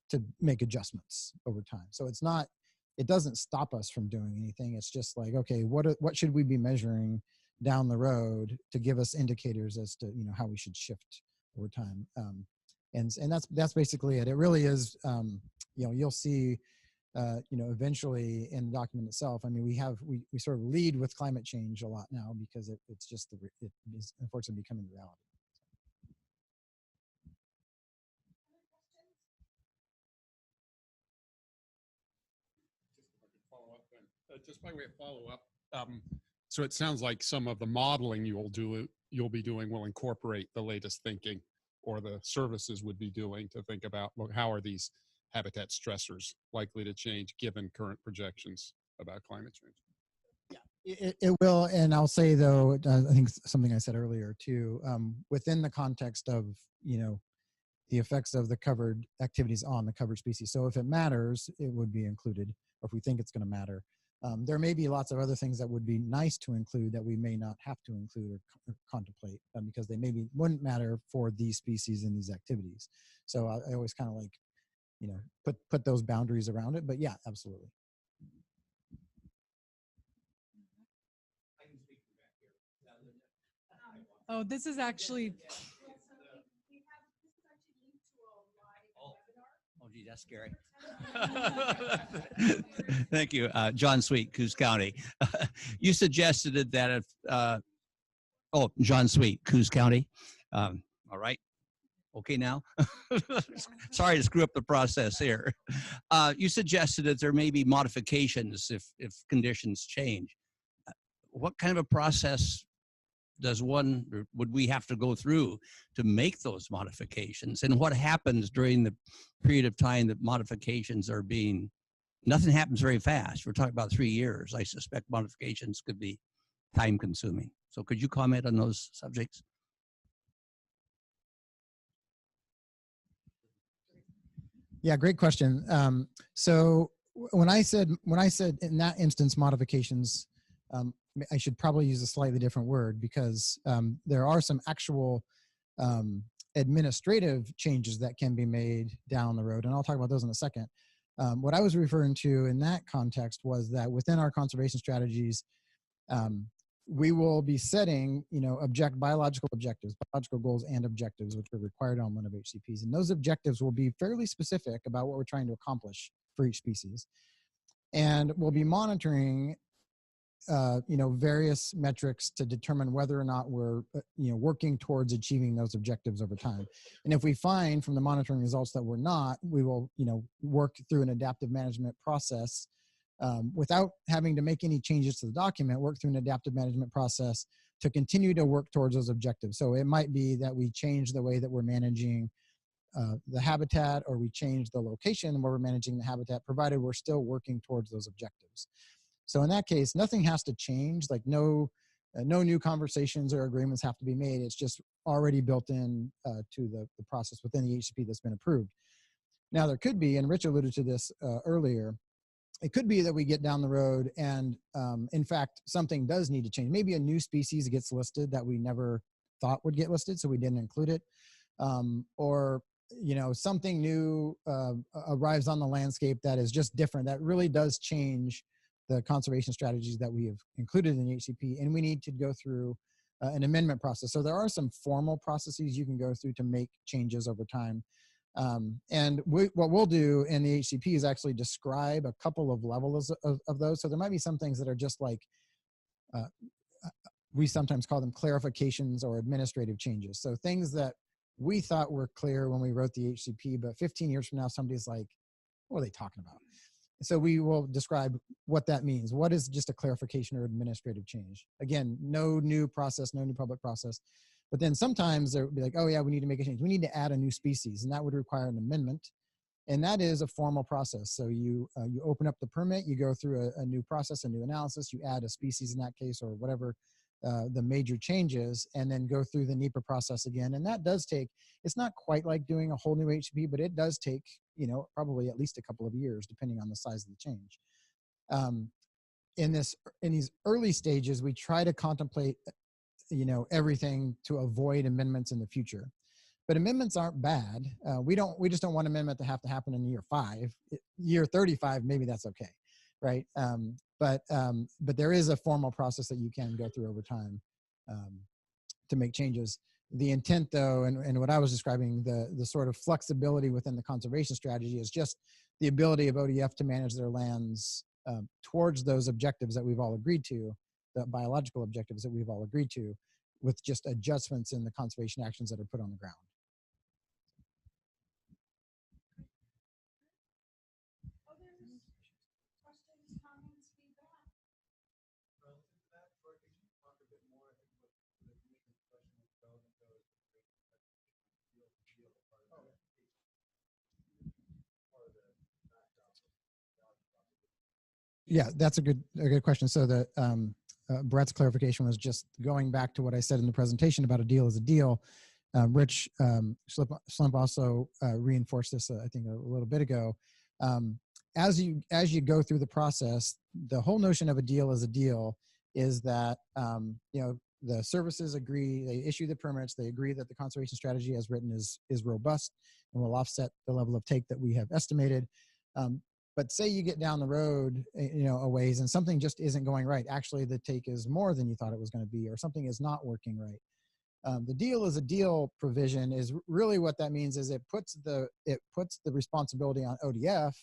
to make adjustments over time. So it doesn't stop us from doing anything. It's just like, okay, what should we be measuring down the road to give us indicators as to, how we should shift over time. And that's basically it. It really is, you'll see, eventually in the document itself. I mean, we sort of lead with climate change a lot now because it's just, it is unfortunately becoming the reality. Just by way of follow-up, so it sounds like some of the modeling you'll be doing will incorporate the latest thinking, or the services would be doing, to think about, well, how are these habitat stressors likely to change given current projections about climate change? It will, and I'll say though, I think something I said earlier too, within the context of, the effects of the covered activities on the covered species. So if it matters, it would be included, or if we think it's going to matter. There may be lots of other things that would be nice to include that we may not have to include or contemplate because they maybe wouldn't matter for these species and these activities. So I always kind of like, put those boundaries around it. But yeah, absolutely. Oh, this is actually. Oh, geez, Yes, Gary. Thank you. John Sweet, Coos County. You suggested that if, oh, John Sweet, Coos County. All right. Okay now. Sorry to screw up the process here. You suggested that there may be modifications if conditions change. What kind of a process does one, or would we have to go through to make those modifications? And what happens during the period of time that modifications are being, nothing happens very fast. We're talking about 3 years. I suspect modifications could be time consuming. So could you comment on those subjects? Yeah, great question. So when I said in that instance modifications, I should probably use a slightly different word because there are some actual administrative changes that can be made down the road, and I'll talk about those in a second. What I was referring to in that context was that within our conservation strategies, we will be setting, biological objectives, biological goals and objectives, which are required element of HCPs. And those objectives will be fairly specific about what we're trying to accomplish for each species. And we'll be monitoring, various metrics to determine whether or not we're, working towards achieving those objectives over time. And if we find from the monitoring results that we're not, we will, work through an adaptive management process without having to make any changes to the document, work through an adaptive management process to continue to work towards those objectives. So it might be that we change the way that we're managing the habitat, or we change the location where we're managing the habitat, provided we're still working towards those objectives. So in that case, nothing has to change, like no new conversations or agreements have to be made. It's just already built in to the process within the HCP that's been approved. Now there could be, and Rich alluded to this earlier, it could be that we get down the road and in fact, something does need to change. Maybe a new species gets listed that we never thought would get listed, so we didn't include it. Or something new arrives on the landscape that is just different, that really does change the conservation strategies that we have included in the HCP, and we need to go through an amendment process. So there are some formal processes you can go through to make changes over time. And what we'll do in the HCP is actually describe a couple of levels of those. So there might be some things that are just like, we sometimes call them clarifications or administrative changes. So things that we thought were clear when we wrote the HCP, but 15 years from now, somebody's like, what are they talking about? So we will describe what that means. What is just a clarification or administrative change? Again, no new process, no new public process. But then sometimes they'll be like, oh yeah, we need to make a change. We need to add a new species, and that would require an amendment. And that is a formal process. So you open up the permit, you go through a new process, a new analysis, you add a species in that case, or whatever the major changes, and then go through the NEPA process again. And that does take, it's not quite like doing a whole new HCP, but it does take, probably at least a couple of years, depending on the size of the change. In these early stages, we try to contemplate, everything to avoid amendments in the future. But amendments aren't bad. We just don't want an amendment to have to happen in year 5. Year 35, maybe that's okay, right? But there is a formal process that you can go through over time to make changes. The intent, though, and what I was describing, the sort of flexibility within the conservation strategy is just the ability of ODF to manage their lands towards those objectives that we've all agreed to, the biological objectives that we've all agreed to, with just adjustments in the conservation actions that are put on the ground. Yeah, that's a good question. So the Brett's clarification was just going back to what I said in the presentation about a deal is a deal. Rich Slump also reinforced this, I think, a little bit ago. As you go through the process, the whole notion of a deal is a deal is that the services agree, they issue the permits, they agree that the conservation strategy as written is robust and will offset the level of take that we have estimated. But say you get down the road, a ways, and something just isn't going right. Actually, the take is more than you thought it was going to be, or something is not working right. The deal is a deal provision is really what that means is it puts the responsibility on ODF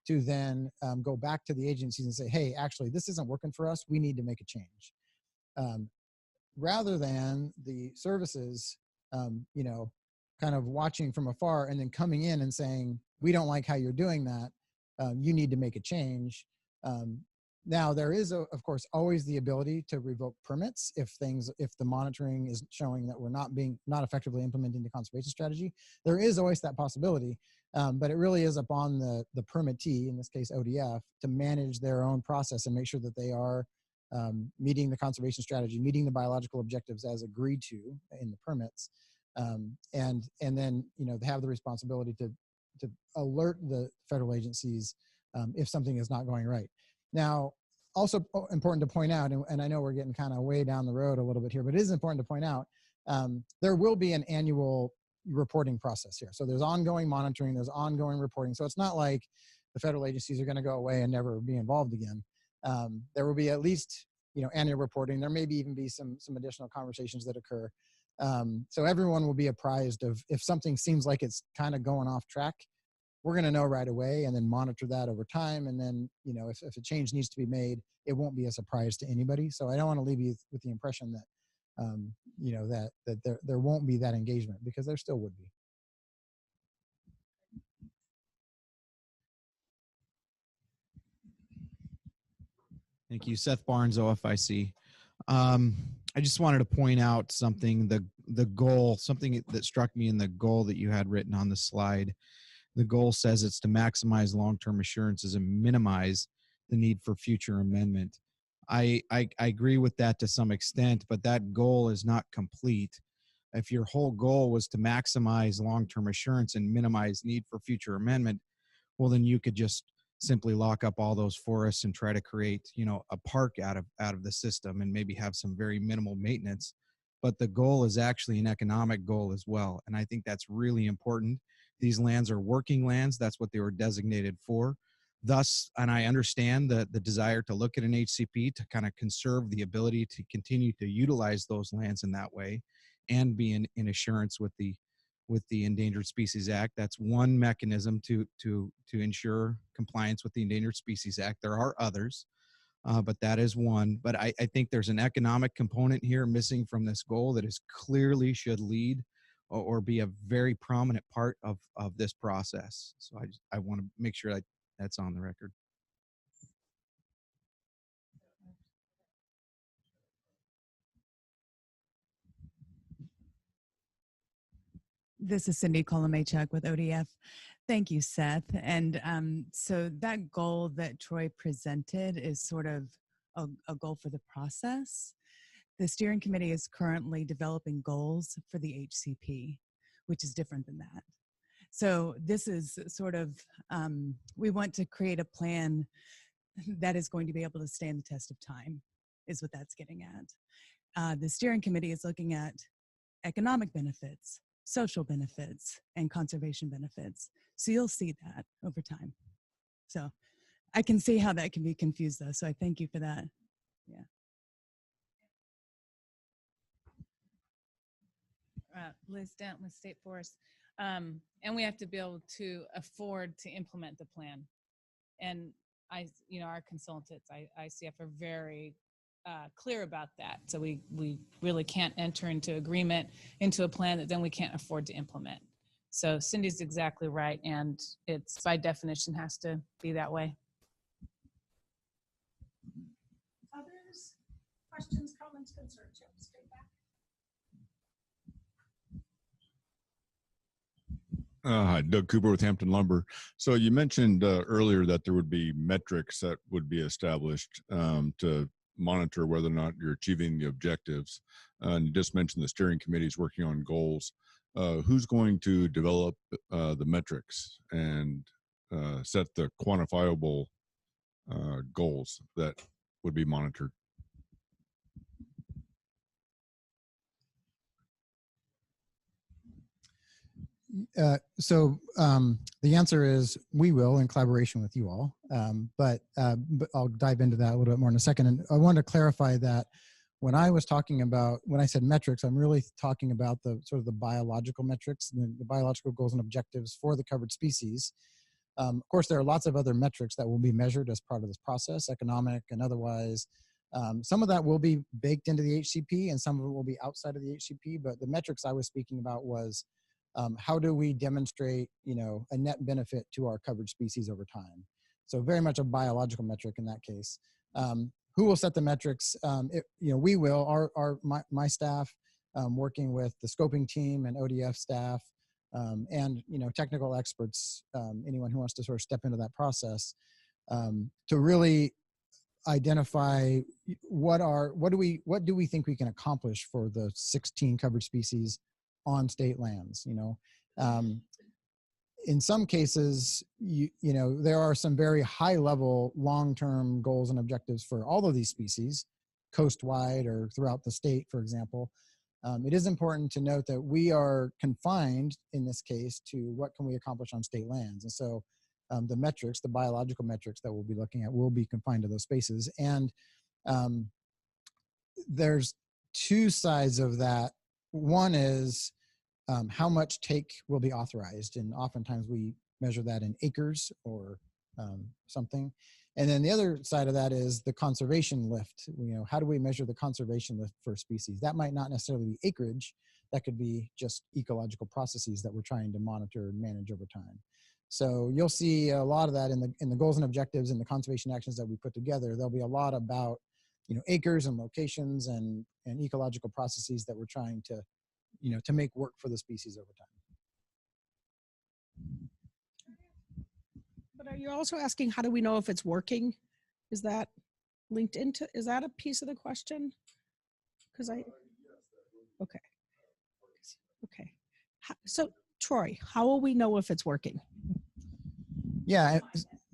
to then go back to the agencies and say, hey, actually, this isn't working for us. We need to make a change. Rather than the services, kind of watching from afar and then coming in and saying, we don't like how you're doing that. You need to make a change. Now there is, of course, always the ability to revoke permits if the monitoring is showing that we're not effectively implementing the conservation strategy. There is always that possibility, but it really is upon the permittee, in this case ODF, to manage their own process and make sure that they are meeting the conservation strategy, meeting the biological objectives as agreed to in the permits, and then have the responsibility to alert the federal agencies if something is not going right. Now, also important to point out, and I know we're getting kind of way down the road a little bit here, but it is important to point out, there will be an annual reporting process here. So there's ongoing monitoring, there's ongoing reporting. So it's not like the federal agencies are going to go away and never be involved again. There will be at least annual reporting. There may even be some additional conversations that occur. So everyone will be apprised of if something seems like it's kind of going off track. We're going to know right away and then monitor that over time. And then, if a change needs to be made, it won't be a surprise to anybody. So I don't want to leave you with the impression that, that there won't be that engagement, because there still would be. Thank you. Seth Barnes, OFIC. I just wanted to point out something, the goal, something that struck me in the goal that you had written on the slide. The goal says it's to maximize long-term assurances and minimize the need for future amendment. I agree with that to some extent, but that goal is not complete. If your whole goal was to maximize long-term assurance and minimize need for future amendment, well, then you could just simply lock up all those forests and try to create, a park out of the system and maybe have some very minimal maintenance. But the goal is actually an economic goal as well. And I think that's really important. These lands are working lands. That's what they were designated for. Thus, and I understand the desire to look at an HCP to kind of conserve the ability to continue to utilize those lands in that way and be in assurance with the Endangered Species Act. That's one mechanism to ensure compliance with the Endangered Species Act. There are others, but that is one. But I think there's an economic component here missing from this goal that is clearly should lead or be a very prominent part of this process. So I want to make sure that's on the record. This is Cindy Kolomachuk with ODF. Thank you, Seth. And so that goal that Troy presented is sort of a goal for the process. The steering committee is currently developing goals for the HCP, which is different than that. So this is sort of, we want to create a plan that is going to be able to stand the test of time, is what that's getting at. The steering committee is looking at economic benefits, social benefits, and conservation benefits. So you'll see that over time. So I can see how that can be confused though. So I thank you for that. Yeah. Liz Dent with State Forest. And we have to be able to afford to implement the plan. And our consultants, ICF, are very clear about that. So we really can't enter into agreement, into a plan that then we can't afford to implement. So Cindy's exactly right. And it's by definition has to be that way. Others? Questions, comments, concerns? Yep, straight back. Hi, Doug Cooper with Hampton Lumber. So you mentioned earlier that there would be metrics that would be established to monitor whether or not you're achieving the objectives. And you just mentioned the steering committee is working on goals. Who's going to develop the metrics and set the quantifiable goals that would be monitored? So the answer is we will, in collaboration with you all, but I'll dive into that a little bit more in a second. And I wanted to clarify that when I was talking about, when I said metrics, I'm really talking about the sort of the biological metrics, the biological goals and objectives for the covered species. Of course, there are lots of other metrics that will be measured as part of this process, economic and otherwise. Some of that will be baked into the HCP and some of it will be outside of the HCP, but the metrics I was speaking about was how do we demonstrate, a net benefit to our covered species over time? So very much a biological metric in that case. Who will set the metrics? We will, my staff, working with the scoping team and ODF staff, and technical experts, anyone who wants to sort of step into that process, to really identify what do we think we can accomplish for the 16 covered species on state lands. In some cases, there are some very high level long-term goals and objectives for all of these species, coastwide or throughout the state, for example. It is important to note that we are confined in this case to what can we accomplish on state lands. And so the metrics, the biological metrics that we'll be looking at will be confined to those spaces. And there's two sides of that. One is how much take will be authorized. And oftentimes we measure that in acres or something. And then the other side of that is the conservation lift. How do we measure the conservation lift for species? That might not necessarily be acreage. That could be just ecological processes that we're trying to monitor and manage over time. So you'll see a lot of that in the goals and objectives and the conservation actions that we put together. There'll be a lot about acres and locations and ecological processes that we're trying to to make work for the species over time. But are you also asking, how do we know if it's working? Is that linked into, is that a piece of the question? Okay. So Troy, how will we know if it's working? Yeah,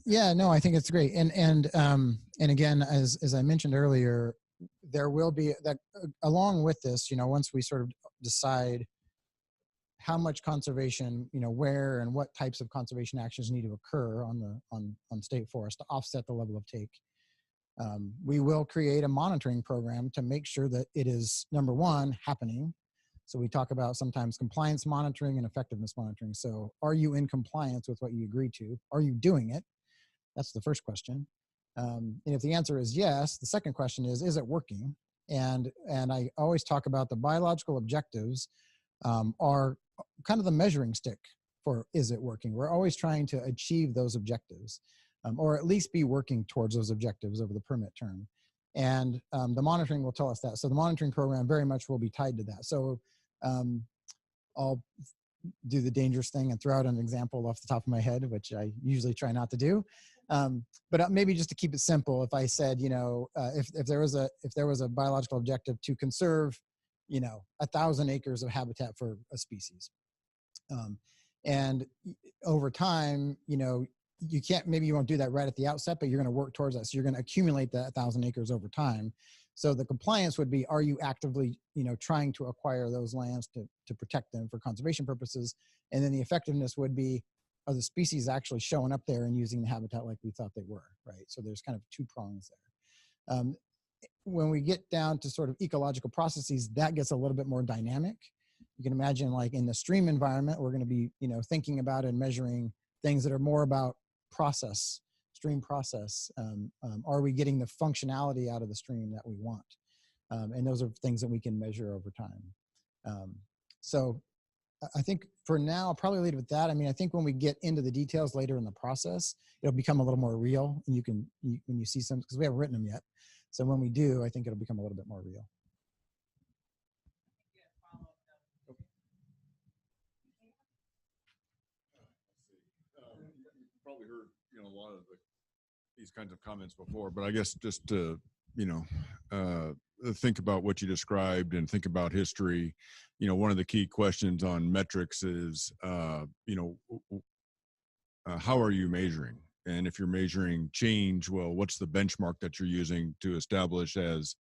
no, I think it's great. And again, as I mentioned earlier, there will be that along with this, once we sort of decide how much conservation, where and what types of conservation actions need to occur on state forest to offset the level of take. We will create a monitoring program to make sure that it is, number one, happening. So we talk about sometimes compliance monitoring and effectiveness monitoring. So are you in compliance with what you agreed to? Are you doing it? That's the first question. And if the answer is yes, the second question is it working? And I always talk about the biological objectives are kind of the measuring stick for is it working? We're always trying to achieve those objectives, or at least be working towards those objectives over the permit term. And the monitoring will tell us that. So the monitoring program very much will be tied to that. So I'll do the dangerous thing and throw out an example off the top of my head, which I usually try not to do. But maybe just to keep it simple, if I said, if there was a biological objective to conserve, 1,000 acres of habitat for a species, and over time, you can't, maybe you won't do that right at the outset, but you're going to work towards that. So you're going to accumulate that 1,000 acres over time. So the compliance would be, are you actively, trying to acquire those lands to protect them for conservation purposes? And then the effectiveness would be, are the species actually showing up there and using the habitat like we thought they were, right? So there's kind of two prongs there. When we get down to sort of ecological processes, that gets a little bit more dynamic. You can imagine like in the stream environment, we're going to be, thinking about and measuring things that are more about stream process. Are we getting the functionality out of the stream that we want? And those are things that we can measure over time. So I think for now, I'll probably leave it with that. I mean, I think when we get into the details later in the process, it'll become a little more real, and when you see some, because we haven't written them yet. So when we do, I think it'll become a little bit more real. Probably heard a lot of these kinds of comments before, but I guess just to think about what you described and think about history. One of the key questions on metrics is how are you measuring? And if you're measuring change, well, what's the benchmark that you're using to establish as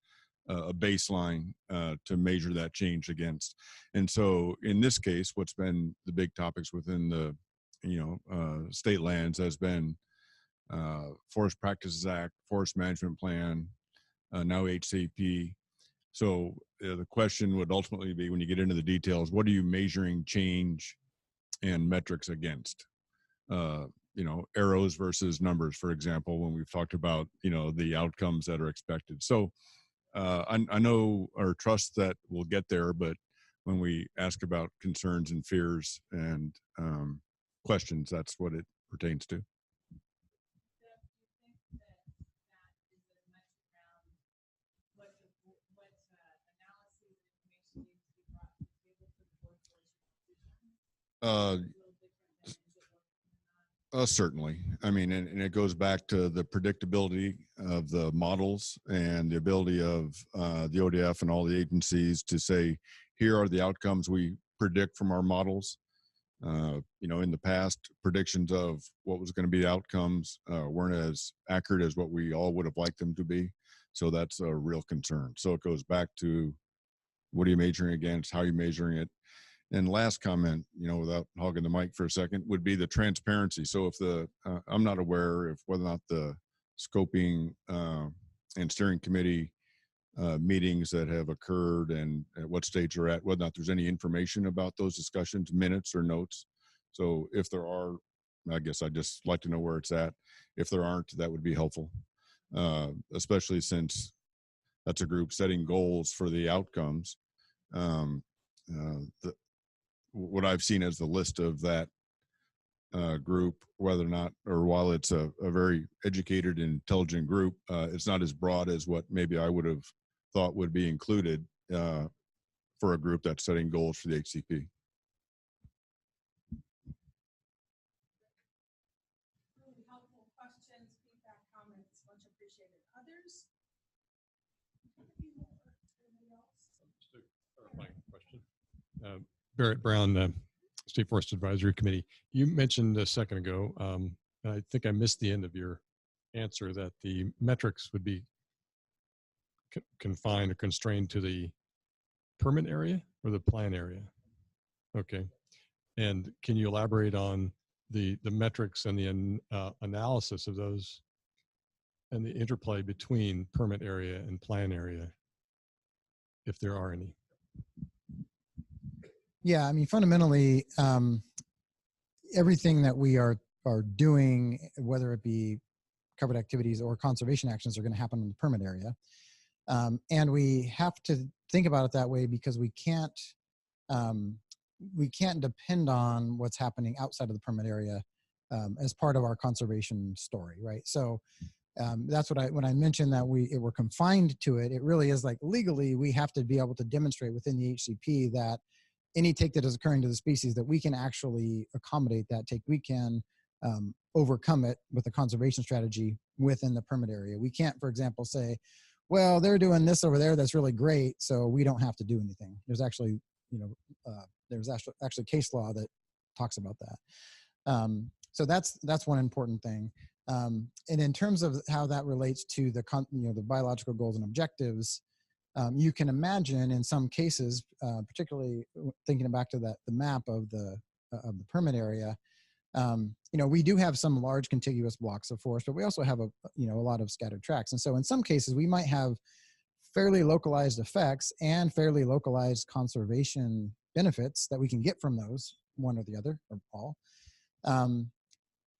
a baseline to measure that change against? And so in this case, what's been the big topics within the state lands has been Forest Practices Act, Forest Management Plan, now HCP. So the question would ultimately be, when you get into the details, what are you measuring change and metrics against? Arrows versus numbers, for example, when we've talked about, the outcomes that are expected. So I know or trust that we'll get there, but when we ask about concerns and fears and questions, that's what it pertains to. Certainly. I mean, and it goes back to the predictability of the models and the ability of the ODF and all the agencies to say, here are the outcomes we predict from our models. In the past, predictions of what was going to be the outcomes weren't as accurate as what we all would have liked them to be. So that's a real concern. So it goes back to, what are you measuring against? How are you measuring it? And last comment, without hogging the mic for a second, would be the transparency. So if I'm not aware of whether or not the scoping and steering committee meetings that have occurred and at what stage they're at, whether or not there's any information about those discussions, minutes or notes. So if there are, I guess I'd just like to know where it's at. If there aren't, that would be helpful, especially since that's a group setting goals for the outcomes. What I've seen as the list of that group, whether or not, or while it's a very educated and intelligent group, it's not as broad as what maybe I would have thought would be included for a group that's setting goals for the HCP. Really helpful questions, feedback, comments, much appreciated. Others? Just a clarifying question. Barrett Brown, State Forest Advisory Committee. You mentioned a second ago, and I think I missed the end of your answer, that the metrics would be confined or constrained to the permit area or the plan area. Okay. And can you elaborate on the metrics and the analysis of those and the interplay between permit area and plan area, if there are any? Yeah, I mean, fundamentally, everything that we are doing, whether it be covered activities or conservation actions, are going to happen in the permit area. And we have to think about it that way because we can't depend on what's happening outside of the permit area as part of our conservation story, right? So that's when I mentioned that we're confined to it, it really is like legally we have to be able to demonstrate within the HCP that any take that is occurring to the species, that we can actually accommodate that take. We can overcome it with a conservation strategy within the permit area. We can't, for example, say, well, they're doing this over there that's really great, so we don't have to do anything. There's actually, there's actually case law that talks about that. So that's one important thing. And in terms of how that relates to the biological goals and objectives, you can imagine in some cases, particularly thinking back to the map of the permit area, we do have some large contiguous blocks of forest, but we also have a lot of scattered tracts. And so in some cases, we might have fairly localized effects and fairly localized conservation benefits that we can get from those, one or the other, or all.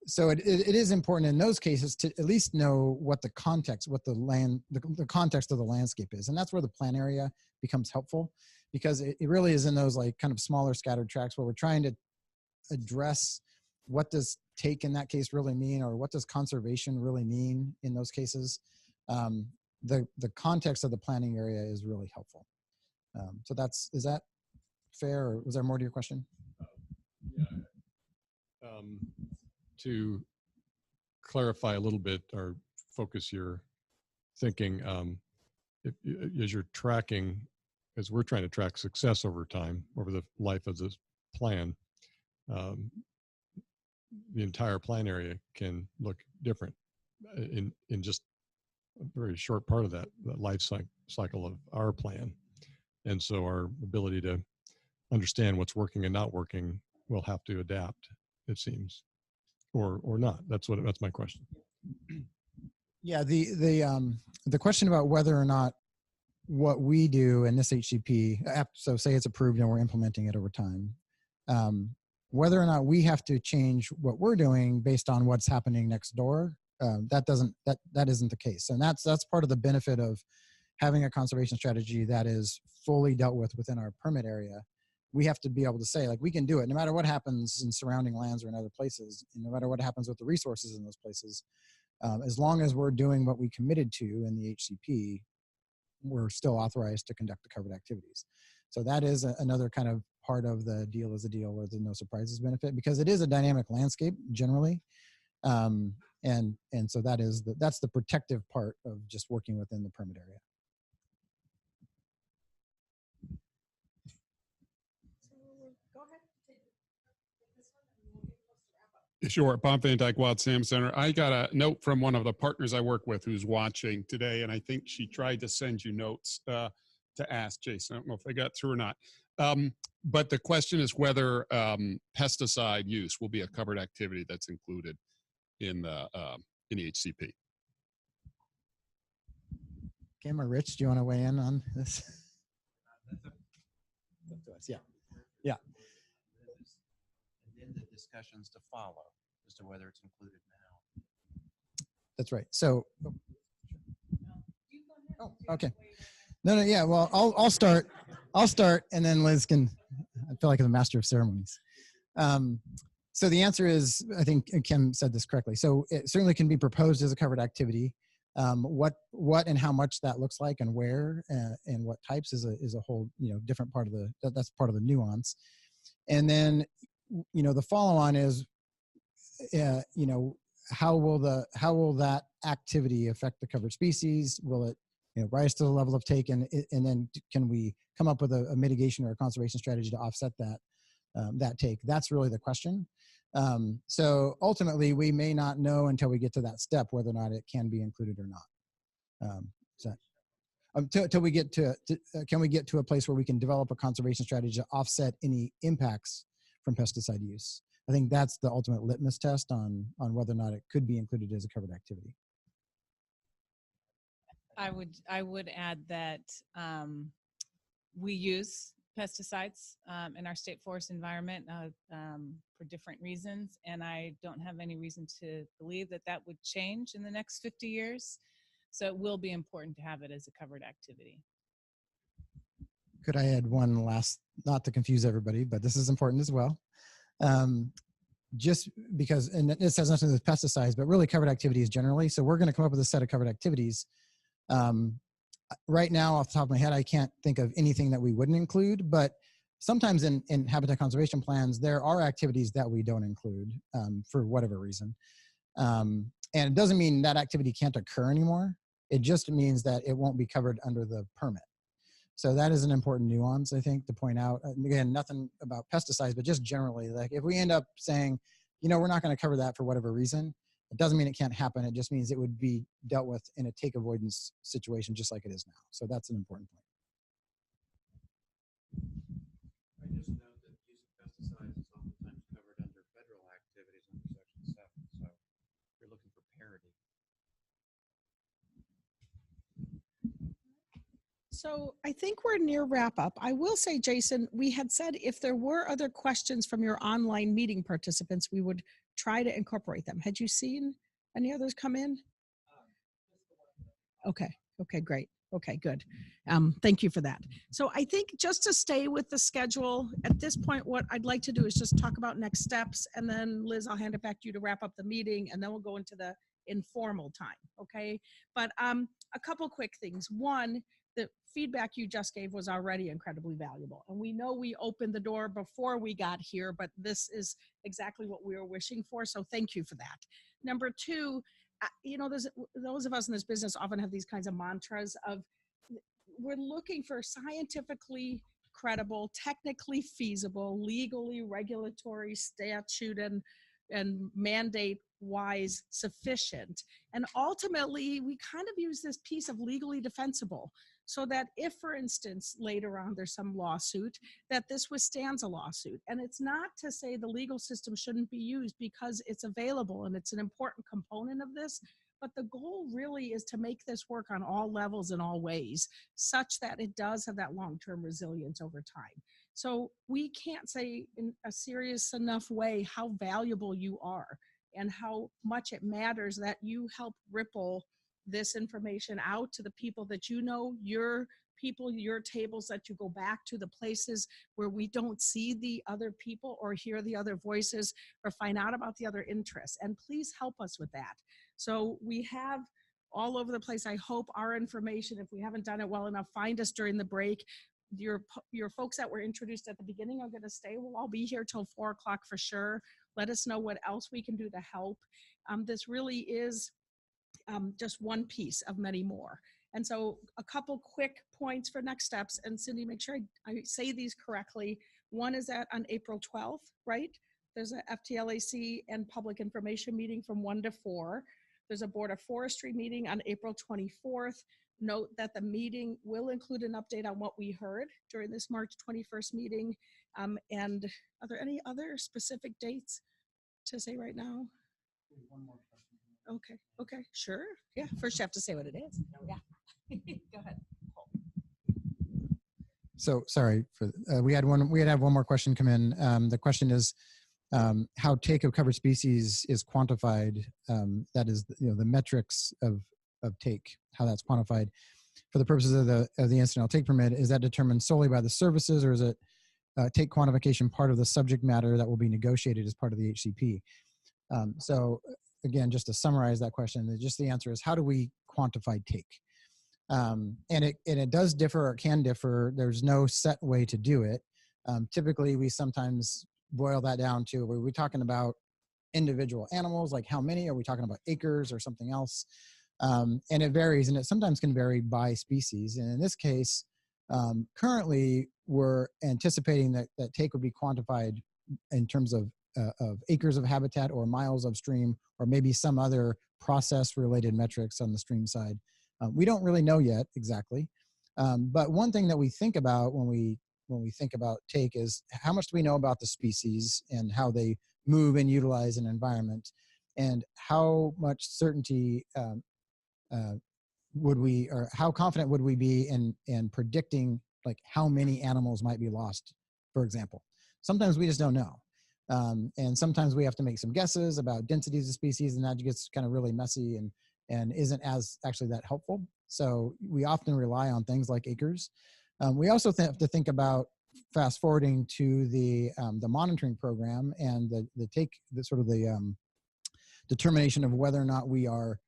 So it is important in those cases to at least know what the context, the context of the landscape is. And that's where the plan area becomes helpful, because it really is in those like kind of smaller scattered tracts where we're trying to address what does take in that case really mean, or what does conservation really mean in those cases. The context of the planning area is really helpful. So is that fair, or was there more to your question? Yeah. To clarify a little bit or focus your thinking, as you're tracking, as we're trying to track success over time, over the life of this plan, the entire plan area can look different in just a very short part of that life cycle of our plan. And so our ability to understand what's working and not working will have to adapt, it seems. Or not. That's my question. Yeah, the question about whether or not what we do in this HCP, so say it's approved and we're implementing it over time, whether or not we have to change what we're doing based on what's happening next door, that isn't the case. And that's part of the benefit of having a conservation strategy that is fully dealt with within our permit area. We have to be able to say, like, we can do it no matter what happens in surrounding lands or in other places, and no matter what happens with the resources in those places. As long as we're doing what we committed to in the HCP, we're still authorized to conduct the covered activities. So that is another kind of part of the deal is a deal where there's no surprises benefit, because it is a dynamic landscape generally. And so that's the protective part of just working within the permit area. Sure. Bob Van Dyke, Wild Salmon Center. I got a note from one of the partners I work with who's watching today, and I think she tried to send you notes to ask Jason. I don't know if they got through or not. But the question is whether pesticide use will be a covered activity that's included in the HCP. Kim or Rich, do you want to weigh in on this? Yeah. Yeah. And then the discussions to follow as to whether it's included now. That's right. So, oh, okay. No, yeah. Well, I'll start, and then Liz can. I feel like I'm the master of ceremonies. So the answer is, I think Kim said this correctly. So it certainly can be proposed as a covered activity. What and how much that looks like and where and what types is a whole different part of that's part of the nuance. And then the follow on is how will that activity affect the covered species? Will it rise to the level of take, and then can we come up with a mitigation or a conservation strategy to offset that take? That's really the question. So ultimately, we may not know until we get to that step whether or not it can be included or not. Till we get can we get to a place where we can develop a conservation strategy to offset any impacts from pesticide use? I think that's the ultimate litmus test on whether or not it could be included as a covered activity. I would add that we use pesticides in our state forest environment for different reasons, and I don't have any reason to believe that would change in the next 50 years. So it will be important to have it as a covered activity. Could I add one last, not to confuse everybody, but this is important as well. Just because, and this has nothing to do with pesticides, but really covered activities generally. So we're going to come up with a set of covered activities. Right now, off the top of my head, I can't think of anything that we wouldn't include, but sometimes in habitat conservation plans, there are activities that we don't include for whatever reason. And it doesn't mean that activity can't occur anymore. It just means that it won't be covered under the permit. So that is an important nuance, I think, to point out. Again, nothing about pesticides, but just generally, like if we end up saying, we're not going to cover that for whatever reason, it doesn't mean it can't happen. It just means it would be dealt with in a take avoidance situation, just like it is now. So that's an important point. I just note that use of pesticides is oftentimes covered under federal activities under Section 7. So you're looking for parity. So I think we're near wrap up. I will say, Jason, we had said if there were other questions from your online meeting participants, we would try to incorporate them. Had you seen any others come in? Okay. Okay, great. Okay, good. Thank you for that. So I think just to stay with the schedule, at this point, what I'd like to do is just talk about next steps. And then Liz, I'll hand it back to you to wrap up the meeting, and then we'll go into the informal time, okay? But a couple quick things. One, the feedback you just gave was already incredibly valuable. And we know we opened the door before we got here, but this is exactly what we were wishing for. So thank you for that. Number two, those of us in this business often have these kinds of mantras of we're looking for scientifically credible, technically feasible, legally, regulatory, statute, and mandate wise sufficient. And ultimately, we kind of use this piece of legally defensible so that if, for instance, later on there's some lawsuit, that this withstands a lawsuit. And it's not to say the legal system shouldn't be used, because it's available and it's an important component of this, But the goal really is to make this work on all levels and all ways, such that it does have that long-term resilience over time. So we can't say in a serious enough way how valuable you are and how much it matters that you help ripple this information out to the people that you know, your people, your tables that you go back to, the places where we don't see the other people or hear the other voices or find out about the other interests. And please help us with that. So we have all over the place, I hope, our information. If we haven't done it well enough, find us during the break. Your folks that were introduced at the beginning are going to stay. We'll all be here till 4 o'clock for sure. Let us know what else we can do to help. This really is just one piece of many more. And so a couple quick points for next steps. And Cindy, make sure I say these correctly. One is that on April 12th, right? There's a FTLAC and public information meeting from 1 to 4. There's a Board of Forestry meeting on April 24th. Note that the meeting will include an update on what we heard during this March 21st meeting. And are there any other specific dates to say right now? One more question. Okay, sure. Yeah, first you have to say what it is. Yeah. Go ahead. So sorry for we had one more question come in. The question is how take of covered species is quantified. That is, the metrics of take, how that's quantified for the purposes of the incidental take permit. Is that determined solely by the services, or is it take quantification part of the subject matter that will be negotiated as part of the HCP? So again, just to summarize that question, just the answer is, how do we quantify take? And it does differ, or can differ. There's no set way to do it. Typically, we sometimes boil that down to, are we talking about individual animals, like how many? Are we talking about acres or something else? And it varies, and it sometimes can vary by species. And in this case, currently, we're anticipating that take would be quantified in terms of acres of habitat or miles upstream, or maybe some other process-related metrics on the stream side. We don't really know yet exactly, but one thing that we think about when we think about take is, how much do we know about the species and how they move and utilize an environment, and how much certainty would we, or how confident would we be in predicting like how many animals might be lost, for example. Sometimes we just don't know. And sometimes we have to make some guesses about densities of species, and that gets kind of really messy and isn't as actually that helpful. So we often rely on things like acres. We also have to think about fast forwarding to the monitoring program and the determination of whether or not we are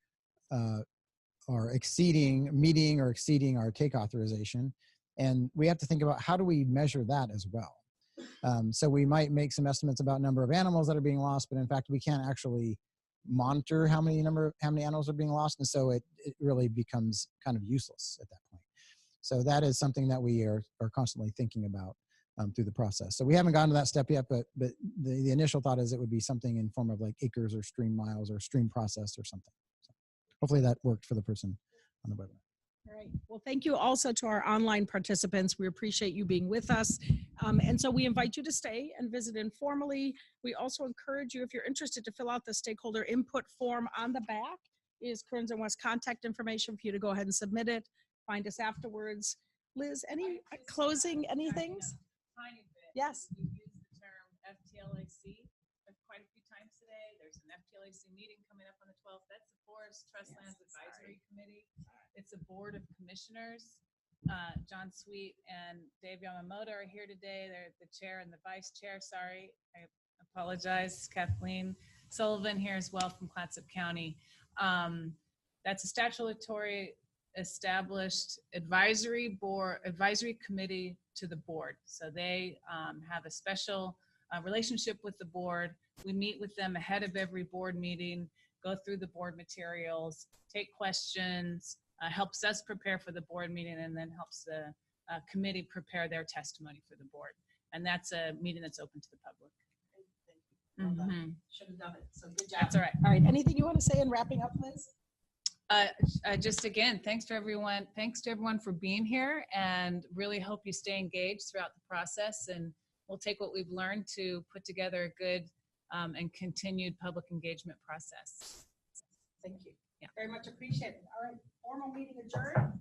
meeting or exceeding our take authorization. And we have to think about, how do we measure that as well? So we might make some estimates about number of animals that are being lost, but in fact, we can't actually monitor how many animals are being lost. And so it really becomes kind of useless at that point. So that is something that we are constantly thinking about through the process. So we haven't gotten to that step yet, but the initial thought is it would be something in form of like acres or stream miles or stream process or something. So hopefully that worked for the person on the webinar. All right. Well, thank you also to our online participants. We appreciate you being with us. And so we invite you to stay and visit informally. We also encourage you, if you're interested, to fill out the stakeholder input form. On the back is Kearns and West contact information for you to go ahead and submit it. Find us afterwards. Liz, any closing, anything? Yes. You used the term FTLAC quite a few times today. There's an FTLAC meeting coming up on the 12th. That's the Forest Trust Lands Advisory Committee. It's a board of commissioners. John Sweet and Dave Yamamoto are here today. They're the chair and the vice chair. Sorry, I apologize. Kathleen Sullivan here as well from Clatsop County. That's a statutory established advisory committee to the board. So they have a special relationship with the board. We meet with them ahead of every board meeting, go through the board materials, take questions, helps us prepare for the board meeting, and then helps the committee prepare their testimony for the board. And that's a meeting that's open to the public. Should have done it. So good job. That's all right. All right. Anything you want to say in wrapping up, Liz? Just again, thanks to everyone for being here, and really hope you stay engaged throughout the process, and we'll take what we've learned to put together a good and continued public engagement process. Thank you. Very much appreciated. All right, formal meeting adjourned.